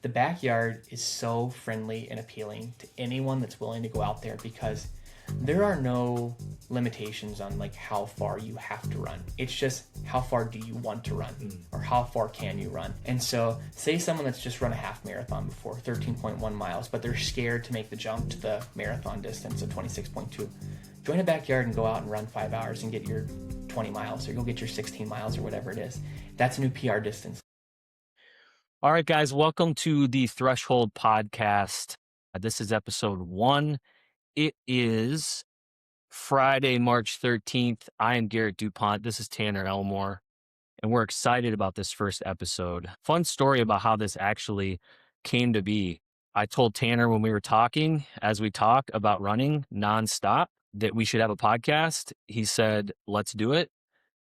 The backyard is so friendly and appealing to anyone that's willing to go out there because there are no limitations on like how far you have to run. It's just how far do you want to run or how far can you run. And so say someone that's just run a half marathon before, 13.1 miles, but they're scared to make the jump to the marathon distance of 26.2. Join a backyard and go out and run 5 hours and get your 20 miles or go get your 16 miles or whatever it is. That's a new PR distance. All right, guys, welcome to the Threshold Podcast. This is episode 1. It is Friday, March 13th. I am Garrett DuPont. This is Tanner Elmore, and we're excited about this first episode. Fun story about how this actually came to be. I told Tanner when we were talking, as we talk about running nonstop, that we should have a podcast. He said, let's do it.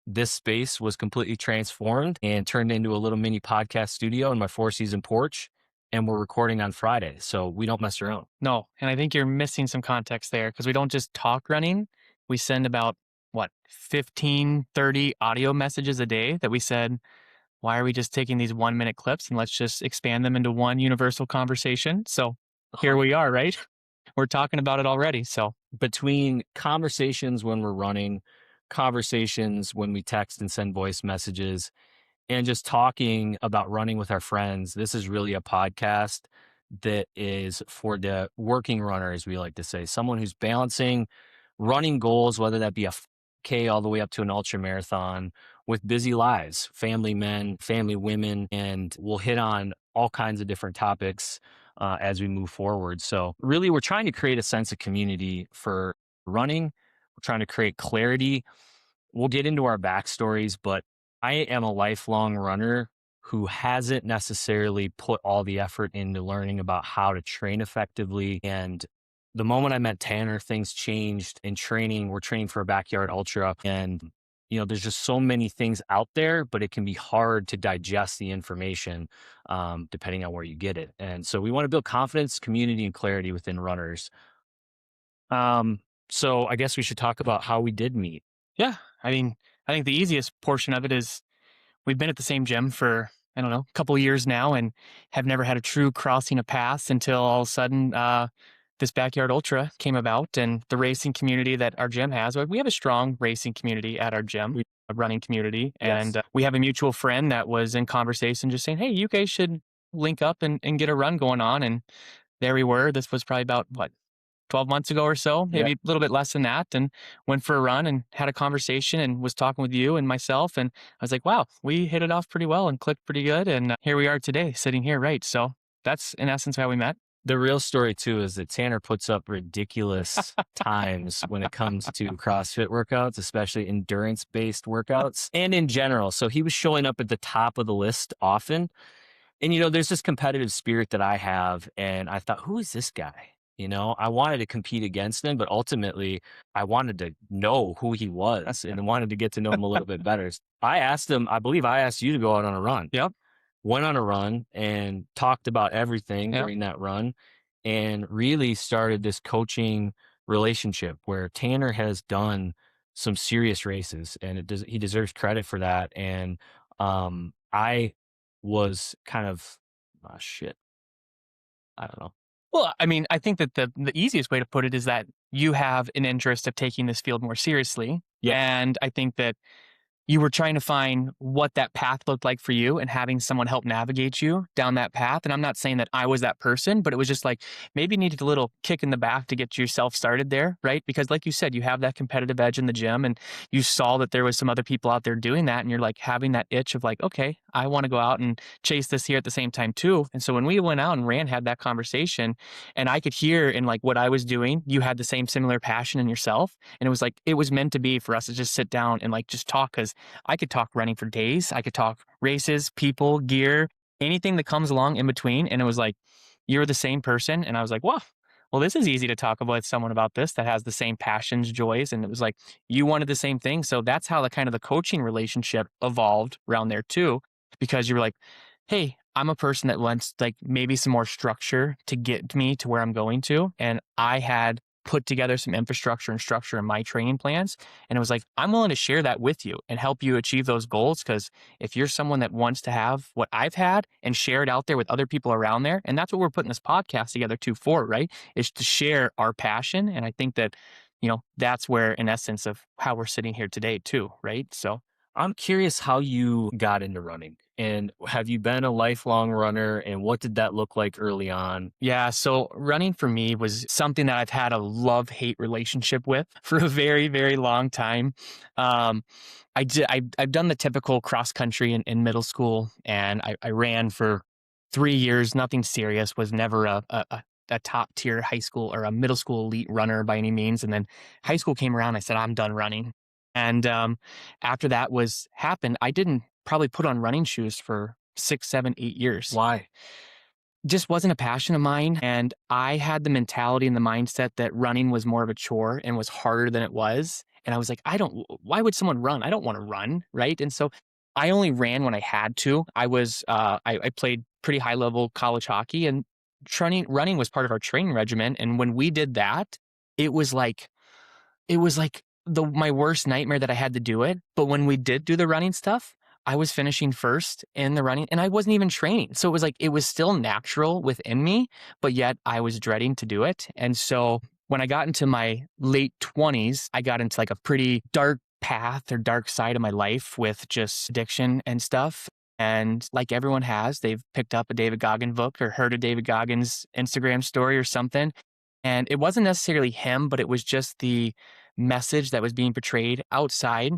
This space was completely transformed and turned into a little mini podcast studio in my 4-season porch. And we're recording on Friday, so we don't mess around. No, and I think you're missing some context there because we don't just talk running. We send about, 15, 30 audio messages a day that we said, why are we just taking these 1-minute clips and let's just expand them into one universal conversation? So here we are, right? We're talking about it already. So between conversations when we're running, conversations when we text and send voice messages, and just talking about running with our friends, this is really a podcast that is for the working runner, as we like to say, someone who's balancing running goals, whether that be a K all the way up to an ultra marathon, with busy lives, family men, family women, and we'll hit on all kinds of different topics as we move forward. So really, we're trying to create a sense of community for running. We're trying to create clarity. We'll get into our backstories, but I am a lifelong runner who hasn't necessarily put all the effort into learning about how to train effectively. And the moment I met Tanner, things changed in training. We're training for a backyard ultra. And, there's just so many things out there, but it can be hard to digest the information depending on where you get it. And so we want to build confidence, community, and clarity within runners. So I guess we should talk about how we did meet. yeah, I think the easiest portion of it is we've been at the same gym for, a couple of years now and have never had a true crossing of paths until all of a sudden this backyard ultra came about and the racing community that our gym has. We have a strong racing community at our gym, a running community. Yes. And we have a mutual friend that was in conversation just saying, hey, you guys should link up and get a run going on. And there we were. This was probably about 12 months ago or so, maybe a little bit less than that, and went for a run and had a conversation and was talking with you and myself. And I was like, wow, we hit it off pretty well and clicked pretty good. And here we are today sitting here. Right. So that's in essence how we met. The real story too is that Tanner puts up ridiculous times when it comes to CrossFit workouts, especially endurance-based workouts and in general. So he was showing up at the top of the list often. And, there's this competitive spirit that I have. And I thought, who is this guy? I wanted to compete against him, but ultimately I wanted to know who he was and wanted to get to know him a little bit better. I asked him, I believe I asked you to go out on a run. Yep. Went on a run and talked about everything during that run and really started this coaching relationship where Tanner has done some serious races and he deserves credit for that. And I was kind of, I don't know. Well, I think that the easiest way to put it is that you have an interest of taking this field more seriously. Yeah. And I think that you were trying to find what that path looked like for you and having someone help navigate you down that path. And I'm not saying that I was that person, but it was just like maybe you needed a little kick in the back to get yourself started there, right? Because like you said, you have that competitive edge in the gym and you saw that there was some other people out there doing that. And you're like having that itch of like, okay, I want to go out and chase this here at the same time too. And so when we went out and had that conversation and I could hear in like what I was doing, you had the same similar passion in yourself. And it was like, it was meant to be for us to just sit down and like just talk because I could talk running for days. I could talk races, people, gear, anything that comes along in between. And it was like, you're the same person. And I was like, wow, well, this is easy to talk with someone about this that has the same passions, joys. And it was like, you wanted the same thing. So that's how the coaching relationship evolved around there too, because you were like, hey, I'm a person that wants like maybe some more structure to get me to where I'm going to. And I had put together some infrastructure and structure in my training plans. And it was like, I'm willing to share that with you and help you achieve those goals. Because if you're someone that wants to have what I've had and share it out there with other people around there, and that's what we're putting this podcast together too for, right? Is to share our passion. And I think that, that's where, in essence, of how we're sitting here today too, right? So I'm curious how you got into running, and have you been a lifelong runner, and what did that look like early on? yeah, so running for me was something that I've had a love-hate relationship with for a very, very long time. Um, I've done the typical cross country in middle school, and I ran for 3 years, nothing serious, was never a top tier high school or a middle school elite runner by any means. And then high school came around, I said, I'm done running. And after that was happened, I didn't probably put on running shoes for 6, 7, 8 years. Why? Just wasn't a passion of mine. And I had the mentality and the mindset that running was more of a chore and was harder than it was. And I was like, why would someone run? I don't want to run. Right. And so I only ran when I had to. I played pretty high level college hockey, and running was part of our training regimen. And when we did that, it was like, my worst nightmare that I had to do it. But when we did do the running stuff, I was finishing first in the running and I wasn't even training. So it was like, it was still natural within me, but yet I was dreading to do it. And so when I got into my late 20s, I got into like a pretty dark path or dark side of my life with just addiction and stuff. And like everyone has, they've picked up a David Goggins book or heard a David Goggins Instagram story or something. And it wasn't necessarily him, but it was just the message that was being portrayed outside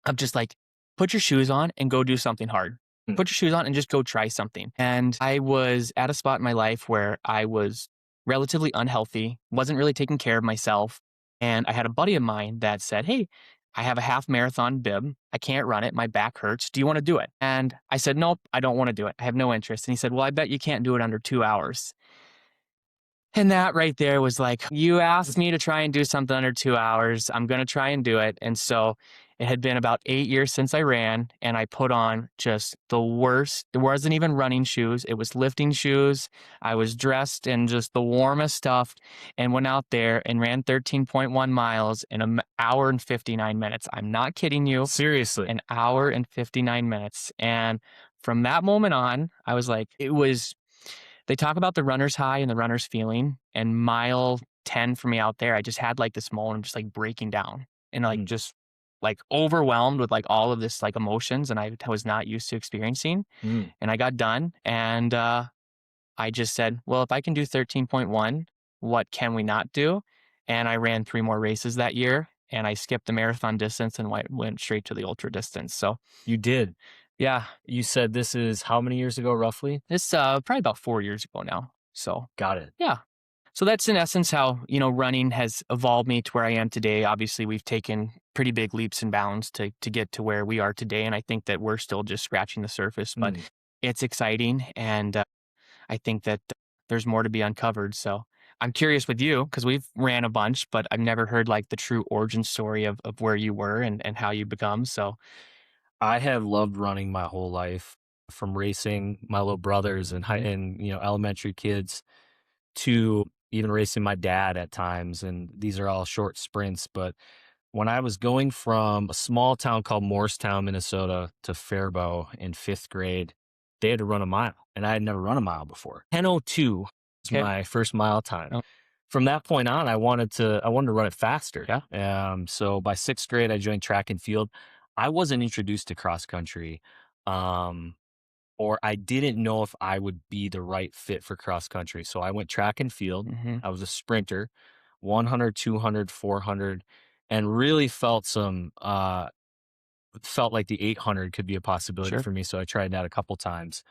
of just like, put your shoes on and go do something hard. Put your shoes on and just go try something. And I was at a spot in my life where I was relatively unhealthy, wasn't really taking care of myself. And I had a buddy of mine that said, hey, I have a half marathon bib. I can't run it. My back hurts. Do you want to do it? And I said, nope, I don't want to do it. I have no interest. And he said, well, I bet you can't do it under 2 hours. And that right there was like, you asked me to try and do something under 2 hours. I'm going to try and do it. And so it had been about 8 years since I ran, and I put on just the worst. It wasn't even running shoes. It was lifting shoes. I was dressed in just the warmest stuff and went out there and ran 13.1 miles in an hour and 59 minutes. I'm not kidding you. Seriously. An hour and 59 minutes. And from that moment on, I was like, they talk about the runner's high and the runner's feeling, and mile 10 for me out there, I just had like this moment of just like breaking down and like just like overwhelmed with like all of this like emotions, and I was not used to experiencing. And I got done, and I just said, well, if I can do 13.1, what can we not do? And I ran 3 more races that year, and I skipped the marathon distance and went straight to the ultra distance. So You did. yeah, You said this is how many years ago, roughly? it's probably about 4 years ago now. So Got it. yeah. So that's in essence how, running has evolved me to where I am today. Obviously, we've taken pretty big leaps and bounds to get to where we are today. And I think that we're still just scratching the surface, but it's exciting. And I think that there's more to be uncovered. So I'm curious with you, because we've ran a bunch, but I've never heard like the true origin story of where you were and how you become. So I have loved running my whole life, from racing my little brothers and elementary kids to even racing my dad at times. And these are all short sprints. But when I was going from a small town called Morristown, Minnesota to Faribault in 5th grade, they had to run a mile, and I had never run a mile before. 10:02 was my first mile time. Oh. From that point on, I wanted to run it faster. Yeah. So by 6th grade, I joined track and field. I wasn't introduced to cross country, or I didn't know if I would be the right fit for cross country. So I went track and field. I was a sprinter, 100, 200, 400, and really felt like the 800 could be a possibility for me. So I tried that a couple times.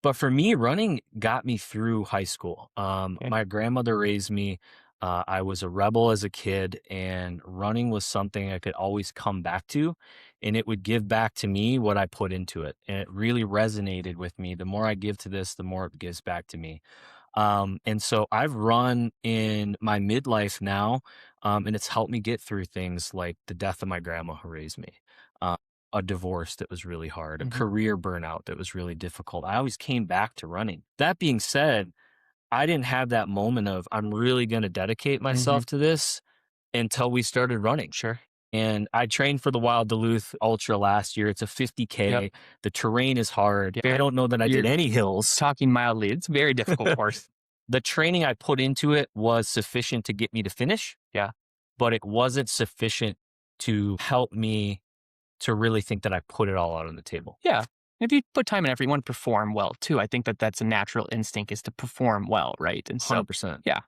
But for me, running got me through high school. My grandmother raised me. I was a rebel as a kid, and running was something I could always come back to, and it would give back to me what I put into it. And it really resonated with me. The more I give to this, the more it gives back to me. And so I've run in my midlife now, and it's helped me get through things like the death of my grandma who raised me, a divorce that was really hard, a career burnout that was really difficult. I always came back to running. That being said, I didn't have that moment of I'm really going to dedicate myself to this until we started running. Sure. And I trained for the Wild Duluth Ultra last year. It's a 50K. Yep. The terrain is hard. Yeah. I don't know that I did You're any hills. talking mildly. It's a very difficult course. The training I put into it was sufficient to get me to finish. Yeah. But it wasn't sufficient to help me to really think that I put it all out on the table. Yeah. If you put time and effort, you want to perform well too. I think that that's a natural instinct, is to perform well, right? And so, 100%. yeah.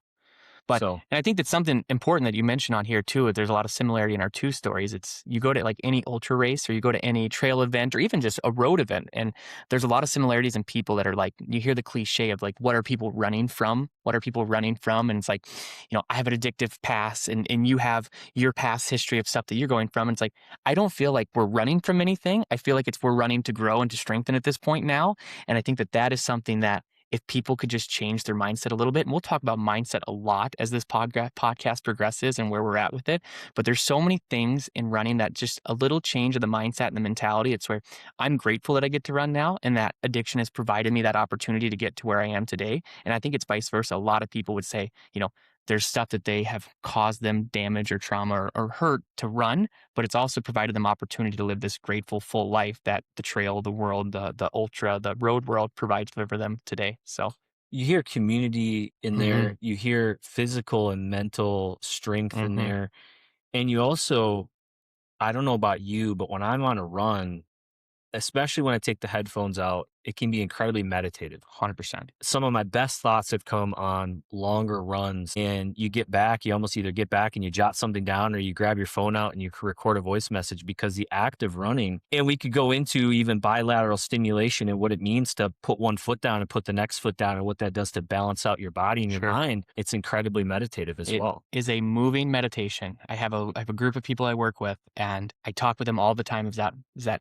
But, So, and I think that's something important that you mentioned on here too. There's a lot of similarity in our two stories. It's, you go to like any ultra race, or you go to any trail event, or even just a road event, and there's a lot of similarities in people that are like, you hear the cliche of like, what are people running from? What are people running from? And it's like, I have an addictive past, and you have your past history of stuff that you're going from. And it's like, I don't feel like we're running from anything. I feel like we're running to grow and to strengthen at this point now. And I think that that is something that, if people could just change their mindset a little bit, and we'll talk about mindset a lot as this podcast progresses and where we're at with it. But there's so many things in running that just a little change of the mindset and the mentality. It's where I'm grateful that I get to run now, and that addiction has provided me that opportunity to get to where I am today. And I think it's vice versa. A lot of people would say, there's stuff that they have caused them damage or trauma or hurt to run, but it's also provided them opportunity to live this grateful, full life that the trail, the world, the ultra, the road world provides for them today. So you hear community in there, you hear physical and mental strength in there. And you also, I don't know about you, but when I'm on a run, especially when I take the headphones out, it can be incredibly meditative. 100%. Some of my best thoughts have come on longer runs, and you almost either get back and you jot something down, or you grab your phone out and you record a voice message, because the act of running, and we could go into even bilateral stimulation and what it means to put one foot down and put the next foot down, and what that does to balance out your body and your mind. It's incredibly meditative as well. It is a moving meditation. I have a group of people I work with, and I talk with them all the time. Is that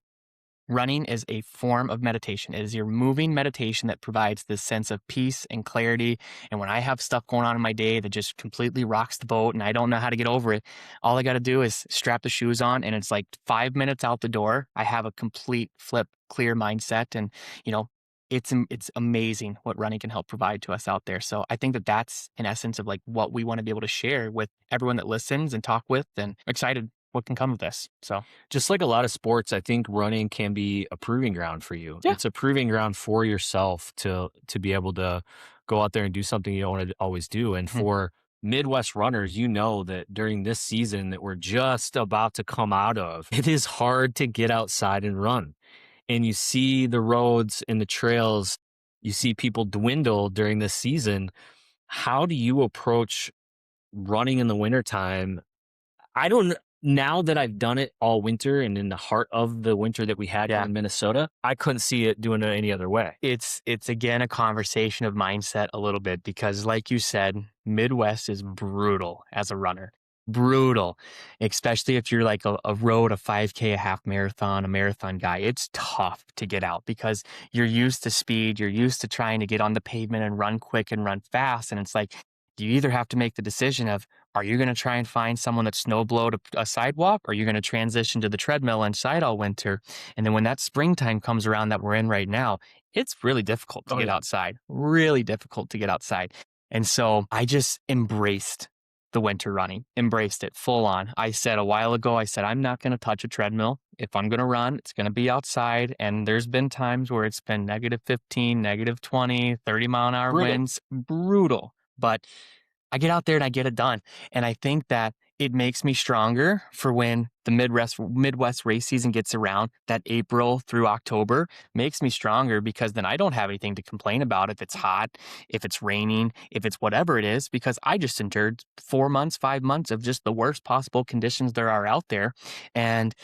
running is a form of meditation. It is your moving meditation that provides this sense of peace and clarity. And when I have stuff going on in my day that just completely rocks the boat and I don't know how to get over it, all I got to do is strap the shoes on, and it's like 5 minutes out the door. I have a complete flip, clear mindset. And, it's amazing what running can help provide to us out there. So I think that that's in essence of like what we want to be able to share with everyone that listens and talk with, and excited what can come of this. So just like a lot of sports, I think running can be a proving ground for you. Yeah. It's a proving ground for yourself to be able to go out there and do something you don't want to always do. And for Midwest runners, that during this season that we're just about to come out of, it is hard to get outside and run. And you see the roads and the trails, you see people dwindle during this season. How do you approach running in the wintertime? Now that I've done it all winter, and in the heart of the winter that we had in Minnesota, I couldn't see it doing it any other way. It's again a conversation of mindset a little bit, because like you said, Midwest is brutal as a runner. Brutal, especially if you're like a road, a 5K, a half marathon, a marathon guy. It's tough to get out because you're used to speed. You're used to trying to get on the pavement and run quick and run fast. And it's like, you either have to make the decision of, are you going to try and find someone that snowblowed a sidewalk, or are you going to transition to the treadmill inside all winter? And then when that springtime comes around that we're in right now, it's really difficult to get outside, really difficult to get outside. And so I just embraced the winter running, embraced it full on. I said a while ago, I'm not going to touch a treadmill. If I'm going to run, it's going to be outside. And there's been times where it's been -15, -20, 30-mile-an-hour winds, brutal. But I get out there and I get it done. And I think that it makes me stronger for when the Midwest race season gets around. That April through October makes me stronger, because then I don't have anything to complain about if it's hot, if it's raining, if it's whatever it is, because I just endured 4 months, 5 months of just the worst possible conditions there are out there. And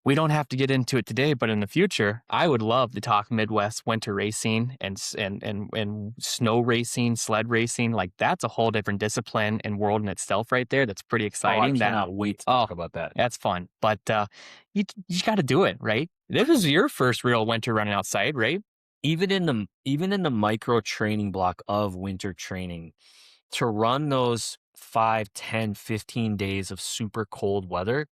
we don't have to get into it today, but in the future, I would love to talk Midwest winter racing and snow racing, sled racing. Like, that's a whole different discipline and world in itself right there. That's pretty exciting. I cannot wait to talk about that. That's fun. But you just got to do it, right? This was your first real winter running outside, right? Even in the micro training block of winter training, to run those 5, 10, 15 days of super cold weather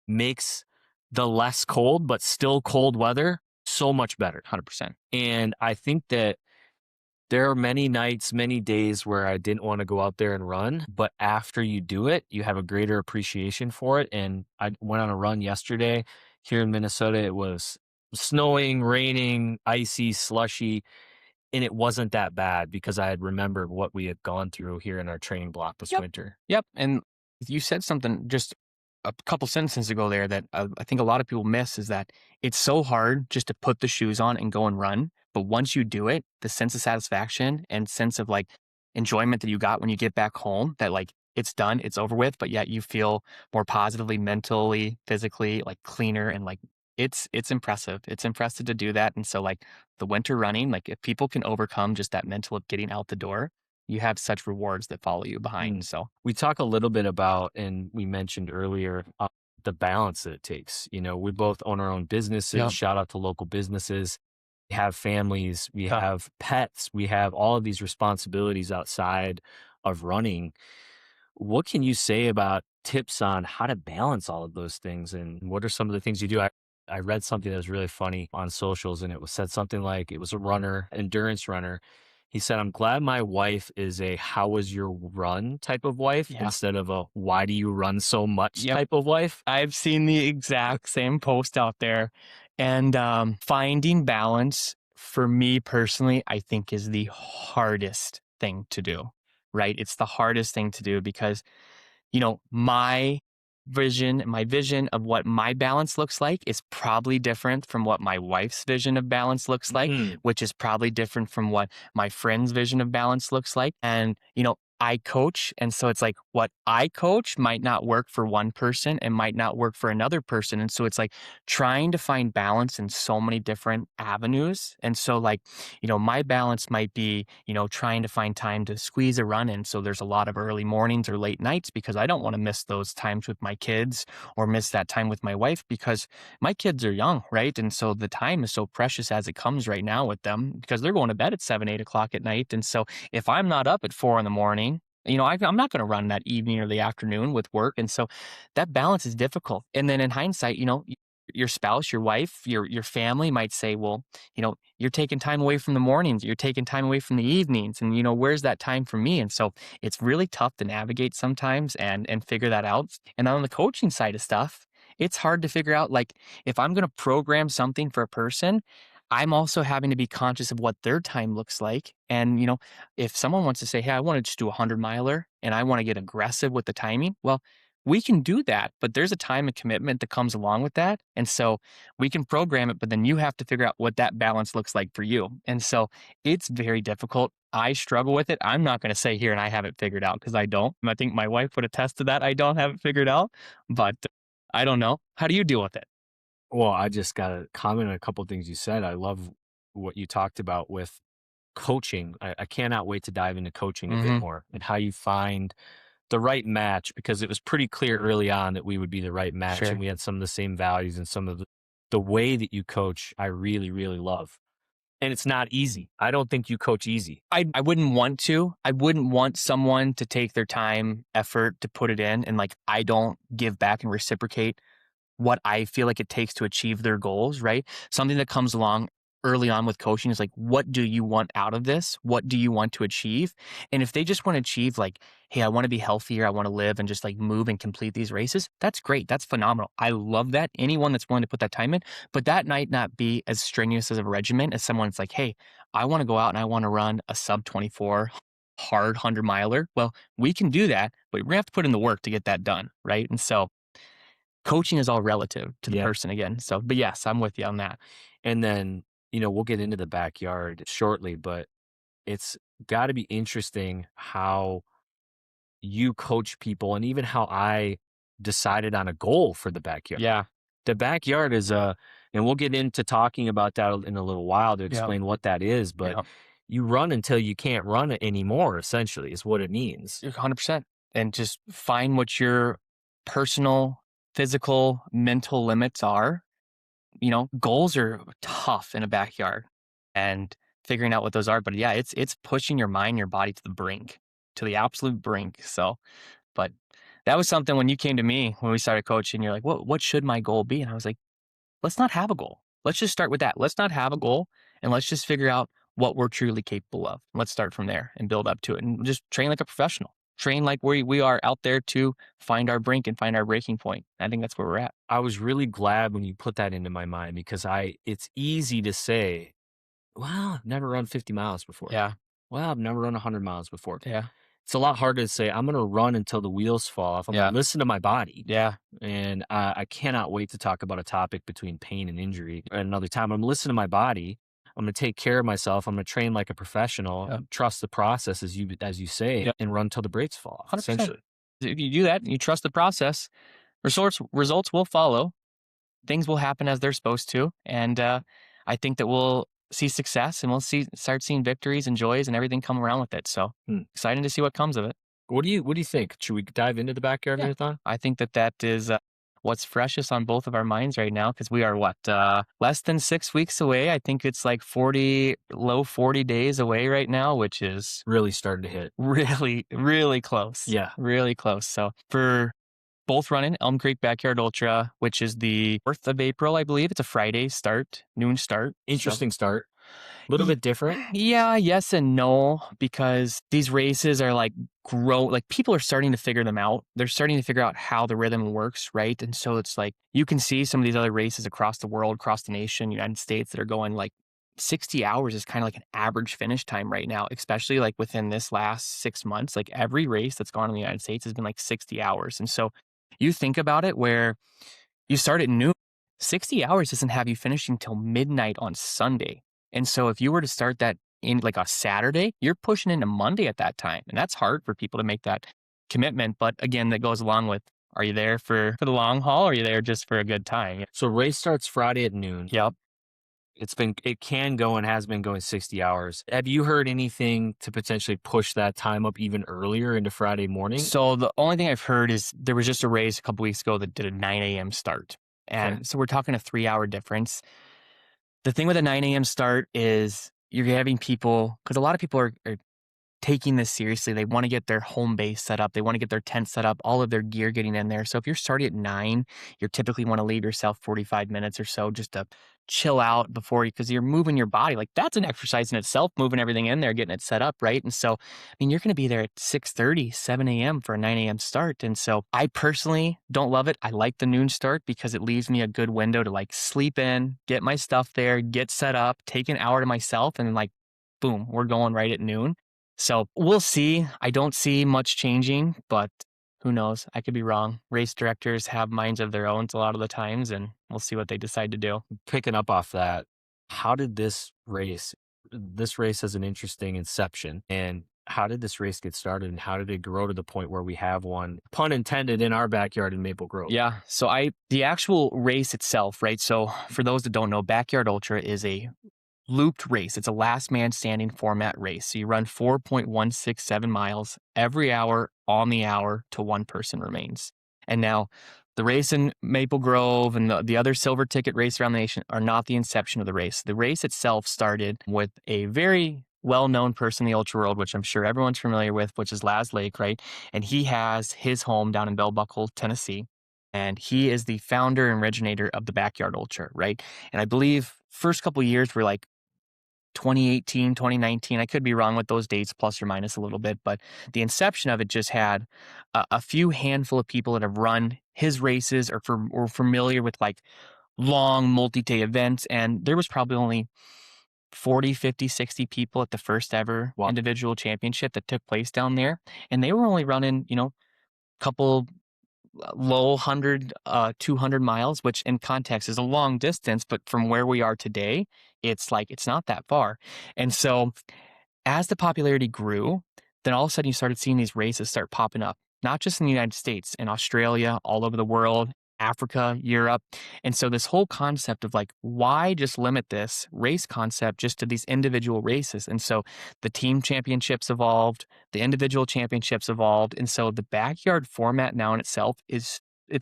makes the less cold but still cold weather so much better. 100%. And I think that There are many nights, many days where I didn't want to go out there and run, but after you do it, you have a greater appreciation for it. And I went on a run yesterday here in Minnesota. It was snowing, raining, icy, slushy, and it wasn't that bad because I had remembered what we had gone through here in our training block this Yep. winter. Yep. And you said something just a couple sentences ago there that I think a lot of people miss is that it's so hard just to put the shoes on and go and run. But once you do it, the sense of satisfaction and sense of like enjoyment that you got when you get back home, that like it's done, it's over with, but yet you feel more positively, mentally, physically, like cleaner and like it's impressive. It's impressive to do that. And so like the winter running, like if people can overcome just that mental of getting out the door, you have such rewards that follow you behind. So We talk a little bit about, and we mentioned earlier, the balance that it takes. You know, we both own our own businesses. Yep. Shout out to local businesses. We have families, we Yeah. have pets, we have all of these responsibilities outside of running. What can you say about tips on how to balance all of those things? And what are some of the things you do? I read something that was really funny on socials, and it was said something like, it was a runner, endurance runner. He said, I'm glad my wife is a how was your run type of wife Yeah. instead of a why do you run so much Yep. type of wife. I've seen the exact same post out there. And finding balance for me personally, I think is the hardest thing to do, right? It's the hardest thing to do because, you know, my vision of what my balance looks like is probably different from what my wife's vision of balance looks like, which is probably different from what my friend's vision of balance looks like. And, you know, I coach. And so it's like what I coach might not work for one person and might not work for another person. And so it's like trying to find balance in so many different avenues. And so, like, you know, my balance might be, you know, trying to find time to squeeze a run in. So there's a lot of early mornings or late nights because I don't want to miss those times with my kids or miss that time with my wife because my kids are young, right? And so the time is so precious as it comes right now with them because they're going to bed at 7, 8 o'clock at night. And so if I'm not up at 4 in the morning, you know, I'm not going to run that evening or the afternoon with work. And so that balance is difficult. And then in hindsight, you know, your spouse, your wife, your family might say, well, you know, you're taking time away from the mornings, you're taking time away from the evenings, and you know, where's that time for me? And so it's really tough to navigate sometimes and figure that out. And on the coaching side of stuff, it's hard to figure out like if I'm going to program something for a person, I'm also having to be conscious of what their time looks like. And, you know, if someone wants to say, hey, I want to just do a 100 miler and I want to get aggressive with the timing, well, we can do that, but there's a time and commitment that comes along with that. And so we can program it, but then you have to figure out what that balance looks like for you. And so it's very difficult. I struggle with it. I'm not going to say here and I have it figured out because I don't. And I think my wife would attest to that. I don't have it figured out, but I don't know. How do you deal with it? Well, I just got to comment on a couple of things you said. I love what you talked about with coaching. I cannot wait to dive into coaching a bit more and how you find the right match, because it was pretty clear early on that we would be the right match Sure. and we had some of the same values, and some of the way that you coach, I really, really love. And it's not easy. I don't think you coach easy. I wouldn't want to. I wouldn't want someone to take their time, effort to put it in, and like I don't give back and reciprocate what I feel like it takes to achieve their goals, right? Something that comes along early on with coaching is like, what do you want out of this? What do you want to achieve? And if they just want to achieve like, hey, I want to be healthier, I want to live and just like move and complete these races, that's great. That's phenomenal. I love that. Anyone that's willing to put that time in, but that might not be as strenuous as a regimen as someone that's like, hey, I want to go out and I want to run a sub 24 hard 100 miler. Well, we can do that, but we're gonna have to put in the work to get that done, right? And so coaching is all relative to the person again. So, but yes, I'm with you on that. And then, you know, we'll get into the backyard shortly, but it's got to be interesting how you coach people and even how I decided on a goal for the backyard. Yeah. The backyard is and we'll get into talking about that in a little while to explain what that is, but you run until you can't run it anymore, essentially, is what it means. 100%. And just find what your personal, physical, mental limits are. You know, goals are tough in a backyard and figuring out what those are. But yeah, it's pushing your mind, your body to the brink, to the absolute brink. So, but that was something when you came to me when we started coaching, you're like, what should my goal be? And I was like, let's not have a goal. Let's just start with that. Let's not have a goal and let's just figure out what we're truly capable of. Let's start from there and build up to it and just train like a professional. Train like we are out there to find our brink and find our breaking point. I think that's where we're at. I was really glad when you put that into my mind because it's easy to say, well, I've never run 50 miles before. Yeah. Well, I've never run 100 miles before. Yeah. It's a lot harder to say, I'm going to run until the wheels fall off. I'm going to listen to my body. Yeah. And I cannot wait to talk about a topic between pain and injury at another time. I'm going to listen to my body. I'm going to take care of myself. I'm going to train like a professional, trust the process as you say, and run till the brakes fall off, 100%. essentially. If you do that and you trust the process, results will follow. Things will happen as they're supposed to. And I think that we'll see success and we'll start seeing victories and joys and everything come around with it. So excited to see what comes of it. What do you think? Should we dive into the backyard marathon? I think that is what's freshest on both of our minds right now, because we are less than 6 weeks away. I think it's like low 40 days away right now, which is really starting to hit. Really, really close. Yeah. Really close. So for both running Elm Creek Backyard Ultra, which is the 4th of April, I believe. It's a Friday start, noon start. Interesting start. A little bit different. Yeah, yes and no, because these races are like people are starting to figure them out. They're starting to figure out how the rhythm works, right? And so it's like you can see some of these other races across the world, across the nation, United States, that are going like 60 hours is kind of like an average finish time right now, especially like within this last 6 months. Like every race that's gone in the United States has been like 60 hours. And so you think about it where you start at noon, 60 hours doesn't have you finishing till midnight on Sunday. And so if you were to start that in like a Saturday, you're pushing into Monday at that time. And that's hard for people to make that commitment. But again, that goes along with, are you there for the long haul or are you there just for a good time? So race starts Friday at noon. Yep. It can go and has been going 60 hours. Have you heard anything to potentially push that time up even earlier into Friday morning? So the only thing I've heard is there was just a race a couple weeks ago that did a 9 a.m. start. And so we're talking a 3-hour difference. The thing with a 9 a.m. start is you're having people, because a lot of people are taking this seriously. They want to get their home base set up. They want to get their tent set up, all of their gear getting in there. So if you're starting at 9, you typically want to leave yourself 45 minutes or so just to chill out because you're moving your body. Like that's an exercise in itself, moving everything in there, getting it set up, right? And so, I mean, you're going to be there at 6:30, 7 a.m. for a 9 a.m. start. And so I personally don't love it. I like the noon start because it leaves me a good window to like sleep in, get my stuff there, get set up, take an hour to myself, and like, boom, we're going right at noon. So we'll see. I don't see much changing, but who knows? I could be wrong. Race directors have minds of their own a lot of the times, and we'll see what they decide to do. Picking up off that, how did this race has an interesting inception, and how did this race get started, and how did it grow to the point where we have one, pun intended, in our backyard in Maple Grove? Yeah. So the actual race itself, right? So for those that don't know, Backyard Ultra is a looped race. It's a last man standing format race. So you run 4.167 miles every hour on the hour till one person remains. And now the race in Maple Grove and the other silver ticket race around the nation are not the inception of the race. The race itself started with a very well-known person in the ultra world, which I'm sure everyone's familiar with, which is Laz Lake, right? And he has his home down in Bell Buckle, Tennessee. And he is the founder and originator of the Backyard Ultra, right? And I believe first couple of years were like 2018, 2019. I could be wrong with those dates, plus or minus a little bit, but the inception of it just had a few handful of people that have run his races or were familiar with like long multi-day events. And there was probably only 40, 50, 60 people at the first ever individual championship that took place down there. And they were only running, a couple low 100, 200 miles, which in context is a long distance, but from where we are today, it's not that far. And so as the popularity grew, then all of a sudden you started seeing these races start popping up, not just in the United States, in Australia, all over the world, Africa, Europe. And so this whole concept of like, why just limit this race concept just to these individual races? And so the team championships evolved, the individual championships evolved. And so the backyard format now in itself it's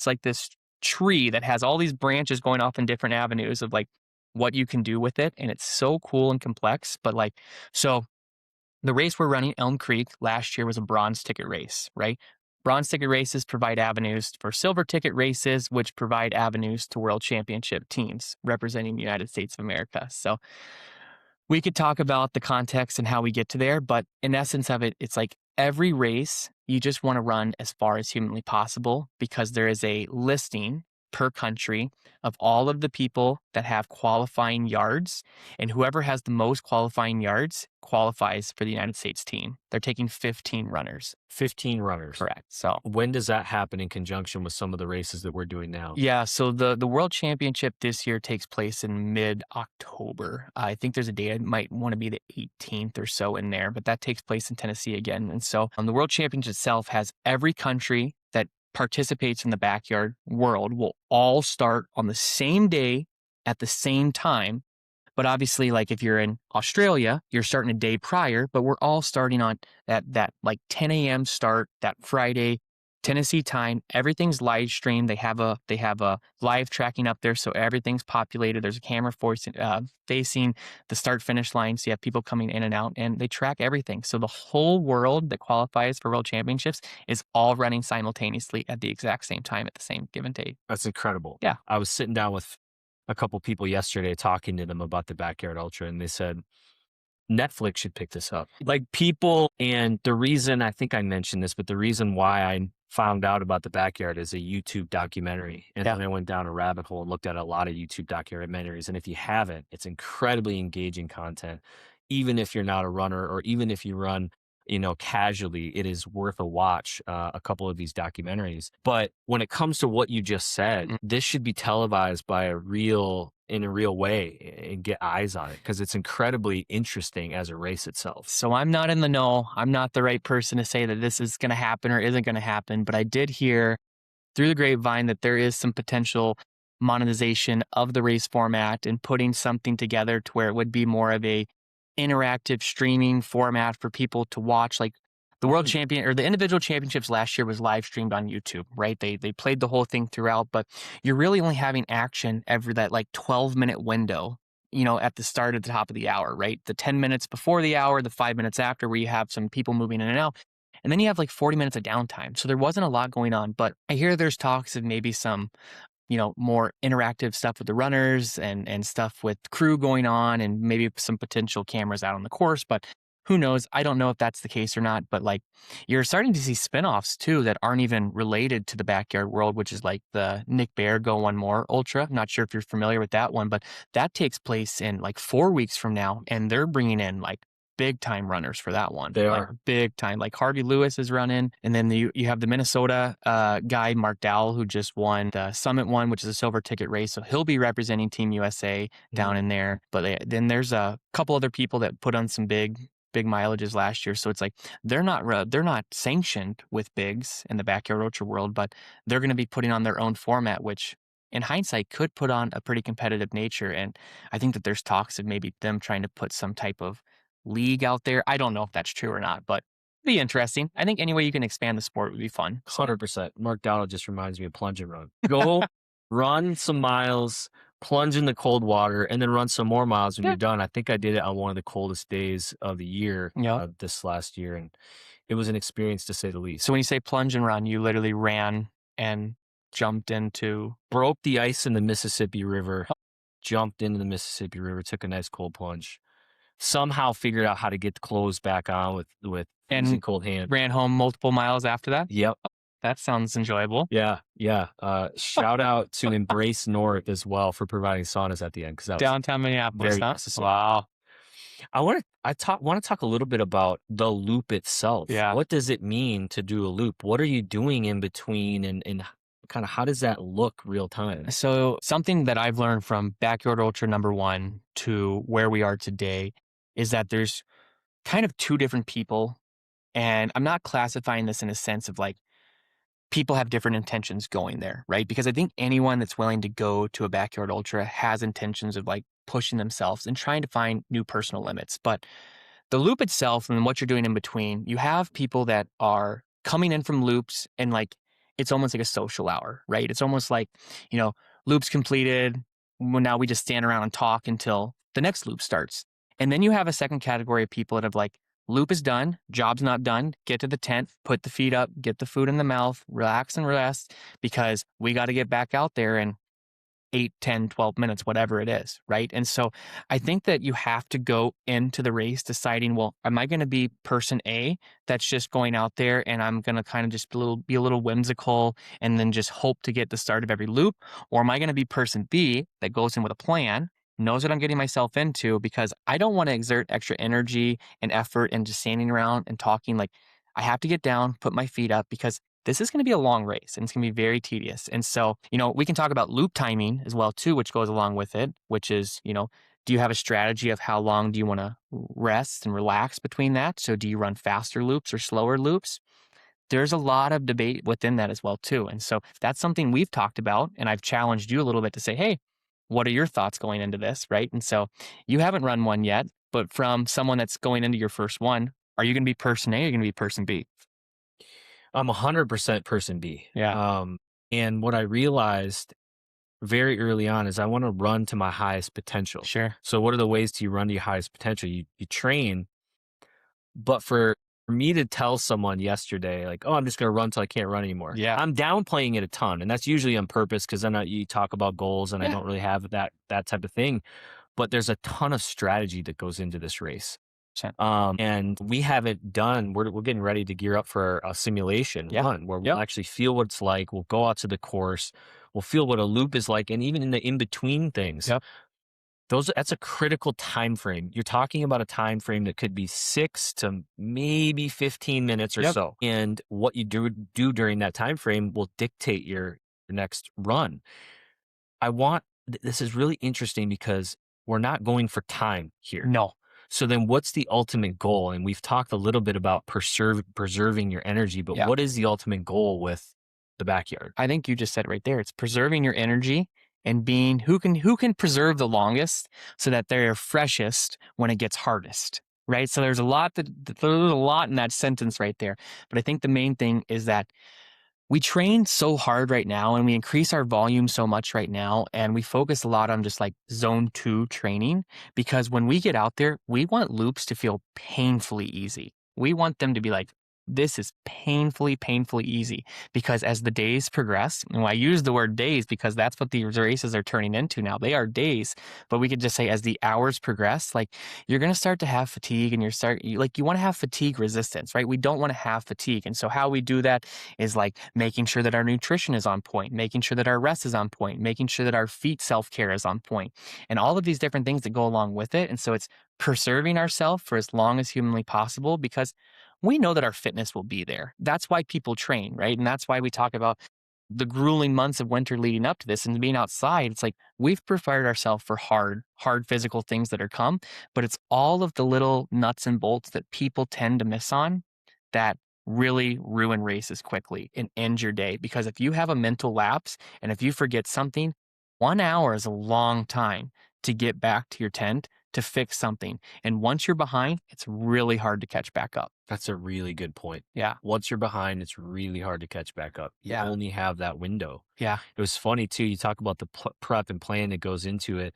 like this tree that has all these branches going off in different avenues of like what you can do with it. And it's so cool and complex. But like, so the race we're running, Elm Creek, last year was a bronze ticket race, right? Bronze ticket races provide avenues for silver ticket races, which provide avenues to world championship teams representing the United States of America. So We could talk about the context and how we get to there, but in essence of it, it's like every race, you just want to run as far as humanly possible because there is a listing per country of all of the people that have qualifying yards, and whoever has the most qualifying yards qualifies for the United States team. They're taking 15 runners. 15 runners. Correct. So when does that happen in conjunction with some of the races that we're doing now? yeah, so the World Championship this year takes place in mid-October. I think there's a date, it might want to be the 18th or so in there, but that takes place in Tennessee again. And so the World Championship itself has every country that participates in the backyard world will all start on the same day at the same time. But obviously, like if you're in Australia, you're starting a day prior, but we're all starting on that like 10 a.m. start that Friday, Tennessee time. Everything's live streamed. They have a live tracking up there, so everything's populated. There's a camera facing the start finish line, so you have people coming in and out, and they track everything. So the whole world that qualifies for World Championships is all running simultaneously at the exact same time at the same given date. That's incredible. Yeah. I was sitting down with a couple people yesterday talking to them about the Backyard Ultra, and they said Netflix should pick this up. Like people, and the reason, I think I mentioned this, but the reason why I found out about the Backyard is a YouTube documentary. And then I went down a rabbit hole and looked at a lot of YouTube documentaries. And if you haven't, it's incredibly engaging content. Even if you're not a runner, or even if you run, casually, it is worth a watch, a couple of these documentaries. But when it comes to what you just said, this should be televised by in a real way and get eyes on it, because it's incredibly interesting as a race itself. So I'm not in the know. I'm not the right person to say that this is going to happen or isn't going to happen, but I did hear through the grapevine that there is some potential monetization of the race format and putting something together to where it would be more of a interactive streaming format for people to watch. Like the world champion or the individual championships last year was live streamed on YouTube, right? They played the whole thing throughout, but you're really only having action every that like 12-minute window, at the start at the top of the hour, right? The 10 minutes before the hour, the 5 minutes after, where you have some people moving in and out. And then you have like 40 minutes of downtime. So there wasn't a lot going on, but I hear there's talks of maybe some more interactive stuff with the runners and stuff with crew going on, and maybe some potential cameras out on the course, but who knows? I don't know if that's the case or not, but like you're starting to see spinoffs too that aren't even related to the backyard world, which is like the Nick Bare Go One More Ultra. I'm not sure if you're familiar with that one, but that takes place in like 4 weeks from now, and they're bringing in like big time runners for that one. They like, are big time. Like Harvey Lewis is running, and then you have the Minnesota guy Mark Dowell, who just won the Summit one, which is a silver ticket race. So he'll be representing Team USA down in there. But then there's a couple other people that put on some big mileages last year. So it's like they're not sanctioned with bigs in the backyard ultra world, but they're going to be putting on their own format, which in hindsight could put on a pretty competitive nature. And I think that there's talks of maybe them trying to put some type of league out there. I don't know if that's true or not, but it'd be interesting. I think any way you can expand the sport would be fun. 100%. Mark Dowell just reminds me of plunge and run. Go run some miles, plunge in the cold water, and then run some more miles when you're done. I think I did it on one of the coldest days of the year, this last year, and it was an experience to say the least. So when you say plunge and run, you literally ran and jumped into... Broke the ice in the Mississippi River, jumped into the Mississippi River, took a nice cold plunge. Somehow figured out how to get the clothes back on with freezing cold hands. Ran home multiple miles after that? Yep. That sounds enjoyable. Yeah. Shout out to Embrace North as well for providing saunas at the end, because that was downtown Minneapolis. very necessary. Wow. I want to talk a little bit about the loop itself. Yeah. What does it mean to do a loop? What are you doing in between, and kind of how does that look real time? So something that I've learned from Backyard Ultra #1 to where we are today is that there's kind of two different people. And I'm not classifying this in a sense of like people have different intentions going there, right? Because I think anyone that's willing to go to a Backyard Ultra has intentions of like pushing themselves and trying to find new personal limits. But the loop itself and what you're doing in between, you have people that are coming in from loops, and like it's almost like a social hour, right? It's almost like, loop's completed. Well, now we just stand around and talk until the next loop starts. And then you have a second category of people that have like, loop is done, job's not done, get to the tent, put the feet up, get the food in the mouth, relax and rest, because we got to get back out there and 8, 10, 12 minutes, whatever it is, right? And so I think that you have to go into the race deciding, well, am I going to be person A that's just going out there and I'm going to kind of just be a little whimsical and then just hope to get the start of every loop? Or am I going to be person B that goes in with a plan, knows what I'm getting myself into, because I don't want to exert extra energy and effort and just standing around and talking. Like, I have to get down, put my feet up, because this is going to be a long race and it's going to be very tedious. And so, we can talk about loop timing as well too, which goes along with it, which is, do you have a strategy of how long do you want to rest and relax between that? So do you run faster loops or slower loops? There's a lot of debate within that as well too. And so that's something we've talked about, and I've challenged you a little bit to say, hey, what are your thoughts going into this, right? And so you haven't run one yet, but from someone that's going into your first one, are you going to be person A or are you going to be person B? I'm 100% person B. Yeah. And what I realized very early on is I want to run to my highest potential. Sure. So what are the ways to run to your highest potential? You train, but for me to tell someone yesterday, like, oh, I'm just going to run till I can't run anymore. Yeah. I'm downplaying it a ton. And that's usually on purpose, because then you talk about goals and I don't really have that type of thing. But there's a ton of strategy that goes into this race. And we have it done. We're getting ready to gear up for a simulation run where we'll actually feel what it's like. We'll go out to the course. We'll feel what a loop is like. And even in the in-between things, that's a critical time frame. You're talking about a time frame that could be 6 to maybe 15 minutes or so. And what you do during that time frame will dictate your next run. This is really interesting because we're not going for time here. No. So then what's the ultimate goal? And we've talked a little bit about preserving your energy, but what is the ultimate goal with the backyard? I think you just said it right there. It's preserving your energy and being who can preserve the longest so that they're freshest when it gets hardest, right? So there's a lot in that sentence right there. But I think the main thing is that we train so hard right now and we increase our volume so much right now, and we focus a lot on just like zone 2 training, because when we get out there, we want loops to feel painfully easy. We want them to be like, this is painfully easy, because as the days progress, and I use the word days because that's what these races are turning into now. They are days, but we could just say as the hours progress, like you're going to start to have fatigue, and you want to have fatigue resistance, right? We don't want to have fatigue. And so how we do that is like making sure that our nutrition is on point, making sure that our rest is on point, making sure that our feet self-care is on point, and all of these different things that go along with it. And so it's preserving ourselves for as long as humanly possible, because we know that our fitness will be there. That's why people train, right? And that's why we talk about the grueling months of winter leading up to this and being outside. It's like we've prepared ourselves for hard physical things that are come, but it's all of the little nuts and bolts that people tend to miss on that really ruin races quickly and end your day. Because if you have a mental lapse and if you forget something, 1 hour is a long time to get back to your tent to fix something. And once you're behind, it's really hard to catch back up. That's a really good point. Yeah. Once you're behind, it's really hard to catch back up. You only have that window. Yeah. It was funny too. You talk about the prep and plan that goes into it.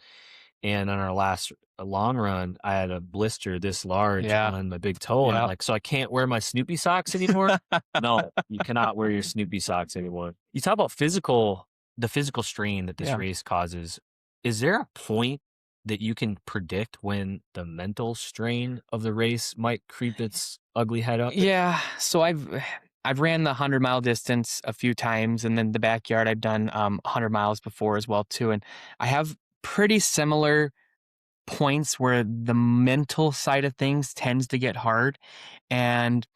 And on our last long run, I had a blister this large on my big toe. And I'm like, so I can't wear my Snoopy socks anymore? No, you cannot wear your Snoopy socks anymore. You talk about the physical strain that this race causes. Is there a point that you can predict when the mental strain of the race might creep its ugly head up? Yeah. So I've ran the 100-mile distance a few times, and then the backyard I've done 100 miles before as well too. And I have pretty similar points where the mental side of things tends to get hard, and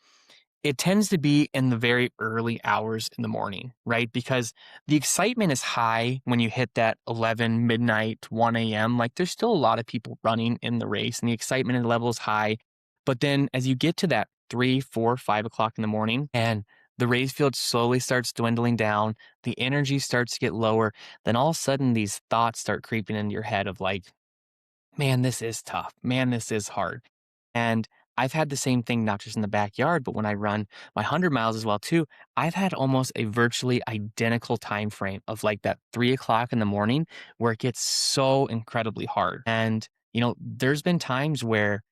it tends to be in the very early hours in the morning, right? Because the excitement is high when you hit that 11, midnight, 1 a.m. Like there's still a lot of people running in the race and the excitement level is high. But then as you get to that 3, 4, 5 o'clock in the morning and the race field slowly starts dwindling down, the energy starts to get lower, then all of a sudden these thoughts start creeping into your head of like, man, this is tough. Man, this is hard. And I've had the same thing, not just in the backyard, but when I run my 100 miles as well too, I've had almost a virtually identical time frame of like that 3 o'clock in the morning where it gets so incredibly hard. And, there's been times where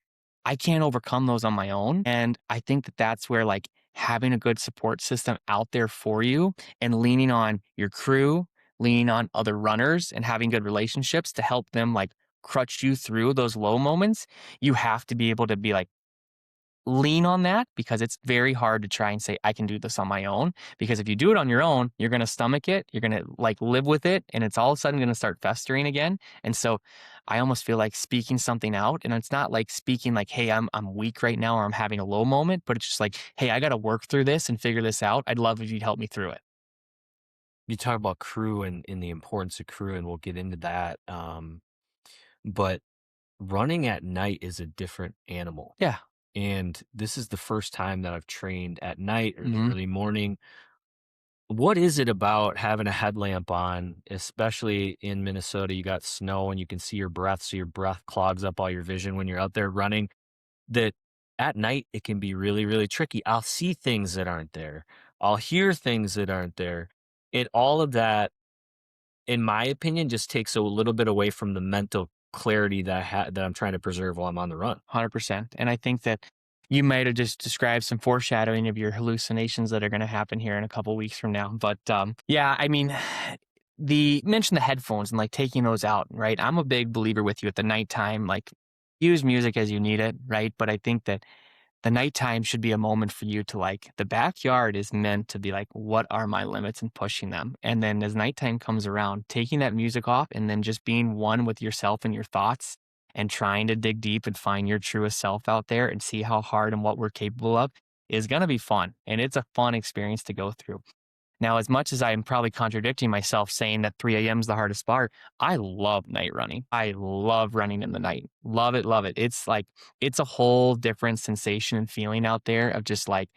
I can't overcome those on my own. And I think that that's where like having a good support system out there for you and leaning on your crew, lean on other runners and having good relationships to help them like crutch you through those low moments, you have to be able to be like, lean on that, because it's very hard to try and say, I can do this on my own. Because if you do it on your own, you're going to stomach it, you're going to like live with it, and it's all of a sudden going to start festering again. And so I almost feel like speaking something out, and it's not like speaking like, hey, I'm weak right now or I'm having a low moment, but it's just like, hey, I got to work through this and figure this out. I'd love if you'd help me through it. You talk about crew and the importance of crew, and we'll get into that. But running at night is a different animal. Yeah. And this is the first time that I've trained at night or the Mhm. early morning. What is it about having a headlamp on, especially in Minnesota? You got snow and you can see your breath, so your breath clogs up all your vision when you're out there running. That at night it can be really, really tricky. I'll see things that aren't there. I'll hear things that aren't there. And all of that, in my opinion, just takes a little bit away from the mental clarity that I'm trying to preserve while I'm on the run. 100%. And I think that you might have just described some foreshadowing of your hallucinations that are going to happen here in a couple weeks from now. But yeah, I mean, mention the headphones and like taking those out, right? I'm a big believer with you at the nighttime, like use music as you need it, right? But I think that the nighttime should be a moment for you to like, the backyard is meant to be like, what are my limits and pushing them? And then as nighttime comes around, taking that music off and then just being one with yourself and your thoughts and trying to dig deep and find your truest self out there and see how hard and what we're capable of is going to be fun. And it's a fun experience to go through. Now, as much as I'm probably contradicting myself saying that 3 a.m. is the hardest part, I love night running. I love running in the night. Love it, love it. It's like, it's a whole different sensation and feeling out there of just like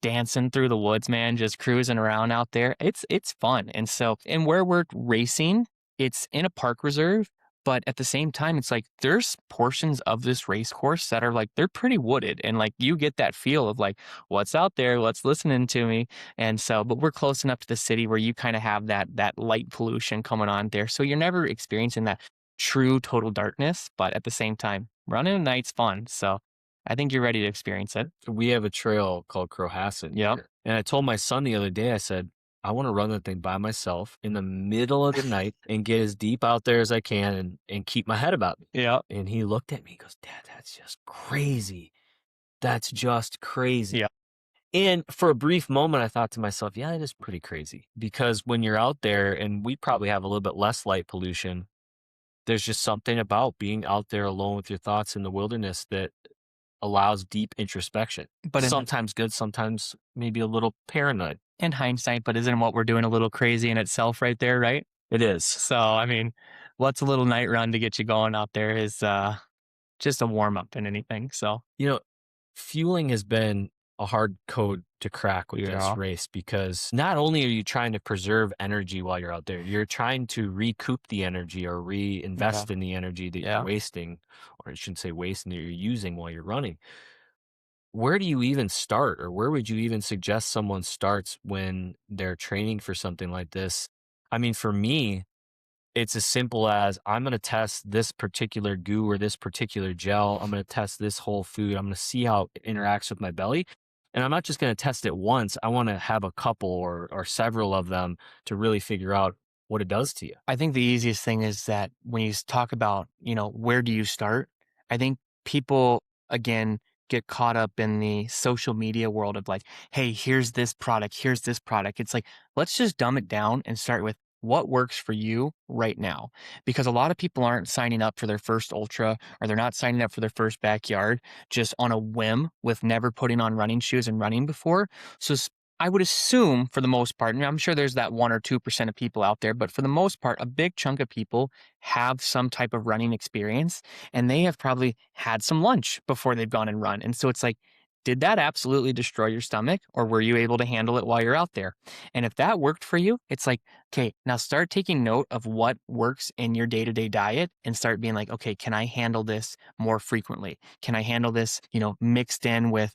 dancing through the woods, man, just cruising around out there. It's fun. And so, and where we're racing, it's in a park reserve. But at the same time, it's like there's portions of this race course that are like, they're pretty wooded. And like you get that feel of like, what's out there? What's listening to me? And so, but we're close enough to the city where you kind of have that light pollution coming on there. So you're never experiencing that true total darkness, but at the same time, running at night's fun. So I think you're ready to experience it. We have a trail called Crowhasset Yep. here. And I told my son the other day, I said, I want to run that thing by myself in the middle of the night and get as deep out there as I can and keep my head about me. Yeah. And he looked at me and goes, Dad, that's just crazy. That's just crazy. Yeah. And for a brief moment, I thought to myself, yeah, it is pretty crazy. Because when you're out there, and we probably have a little bit less light pollution, there's just something about being out there alone with your thoughts in the wilderness that allows deep introspection. But sometimes good, sometimes maybe a little paranoid. in hindsight, but isn't what we're doing a little crazy in itself right there, right? It is. So, I mean, what's a little night run to get you going out there is just a warm up in anything. So, Fueling has been a hard code to crack with this race, because not only are you trying to preserve energy while you're out there, you're trying to recoup the energy or reinvest in the energy that you're wasting, or I shouldn't say wasting, that you're using while you're running. Where do you even start, or where would you even suggest someone starts when they're training for something like this? I mean, for me, it's as simple as I'm going to test this particular goo or this particular gel. I'm going to test this whole food. I'm going to see how it interacts with my belly. And I'm not just going to test it once. I want to have a couple or several of them to really figure out what it does to you. I think the easiest thing is that when you talk about, where do you start? I think people, again, get caught up in the social media world of like, hey, here's this product, here's this product. It's like, let's just dumb it down and start with what works for you right now. Because a lot of people aren't signing up for their first ultra, or they're not signing up for their first backyard just on a whim with never putting on running shoes and running before. So I would assume for the most part, and I'm sure there's that 1 or 2% of people out there, but for the most part, a big chunk of people have some type of running experience, and they have probably had some lunch before they've gone and run. And so it's like, did that absolutely destroy your stomach, or were you able to handle it while you're out there? And if that worked for you, it's like, okay, now start taking note of what works in your day-to-day diet and start being like, okay, can I handle this more frequently? Can I handle this, mixed in with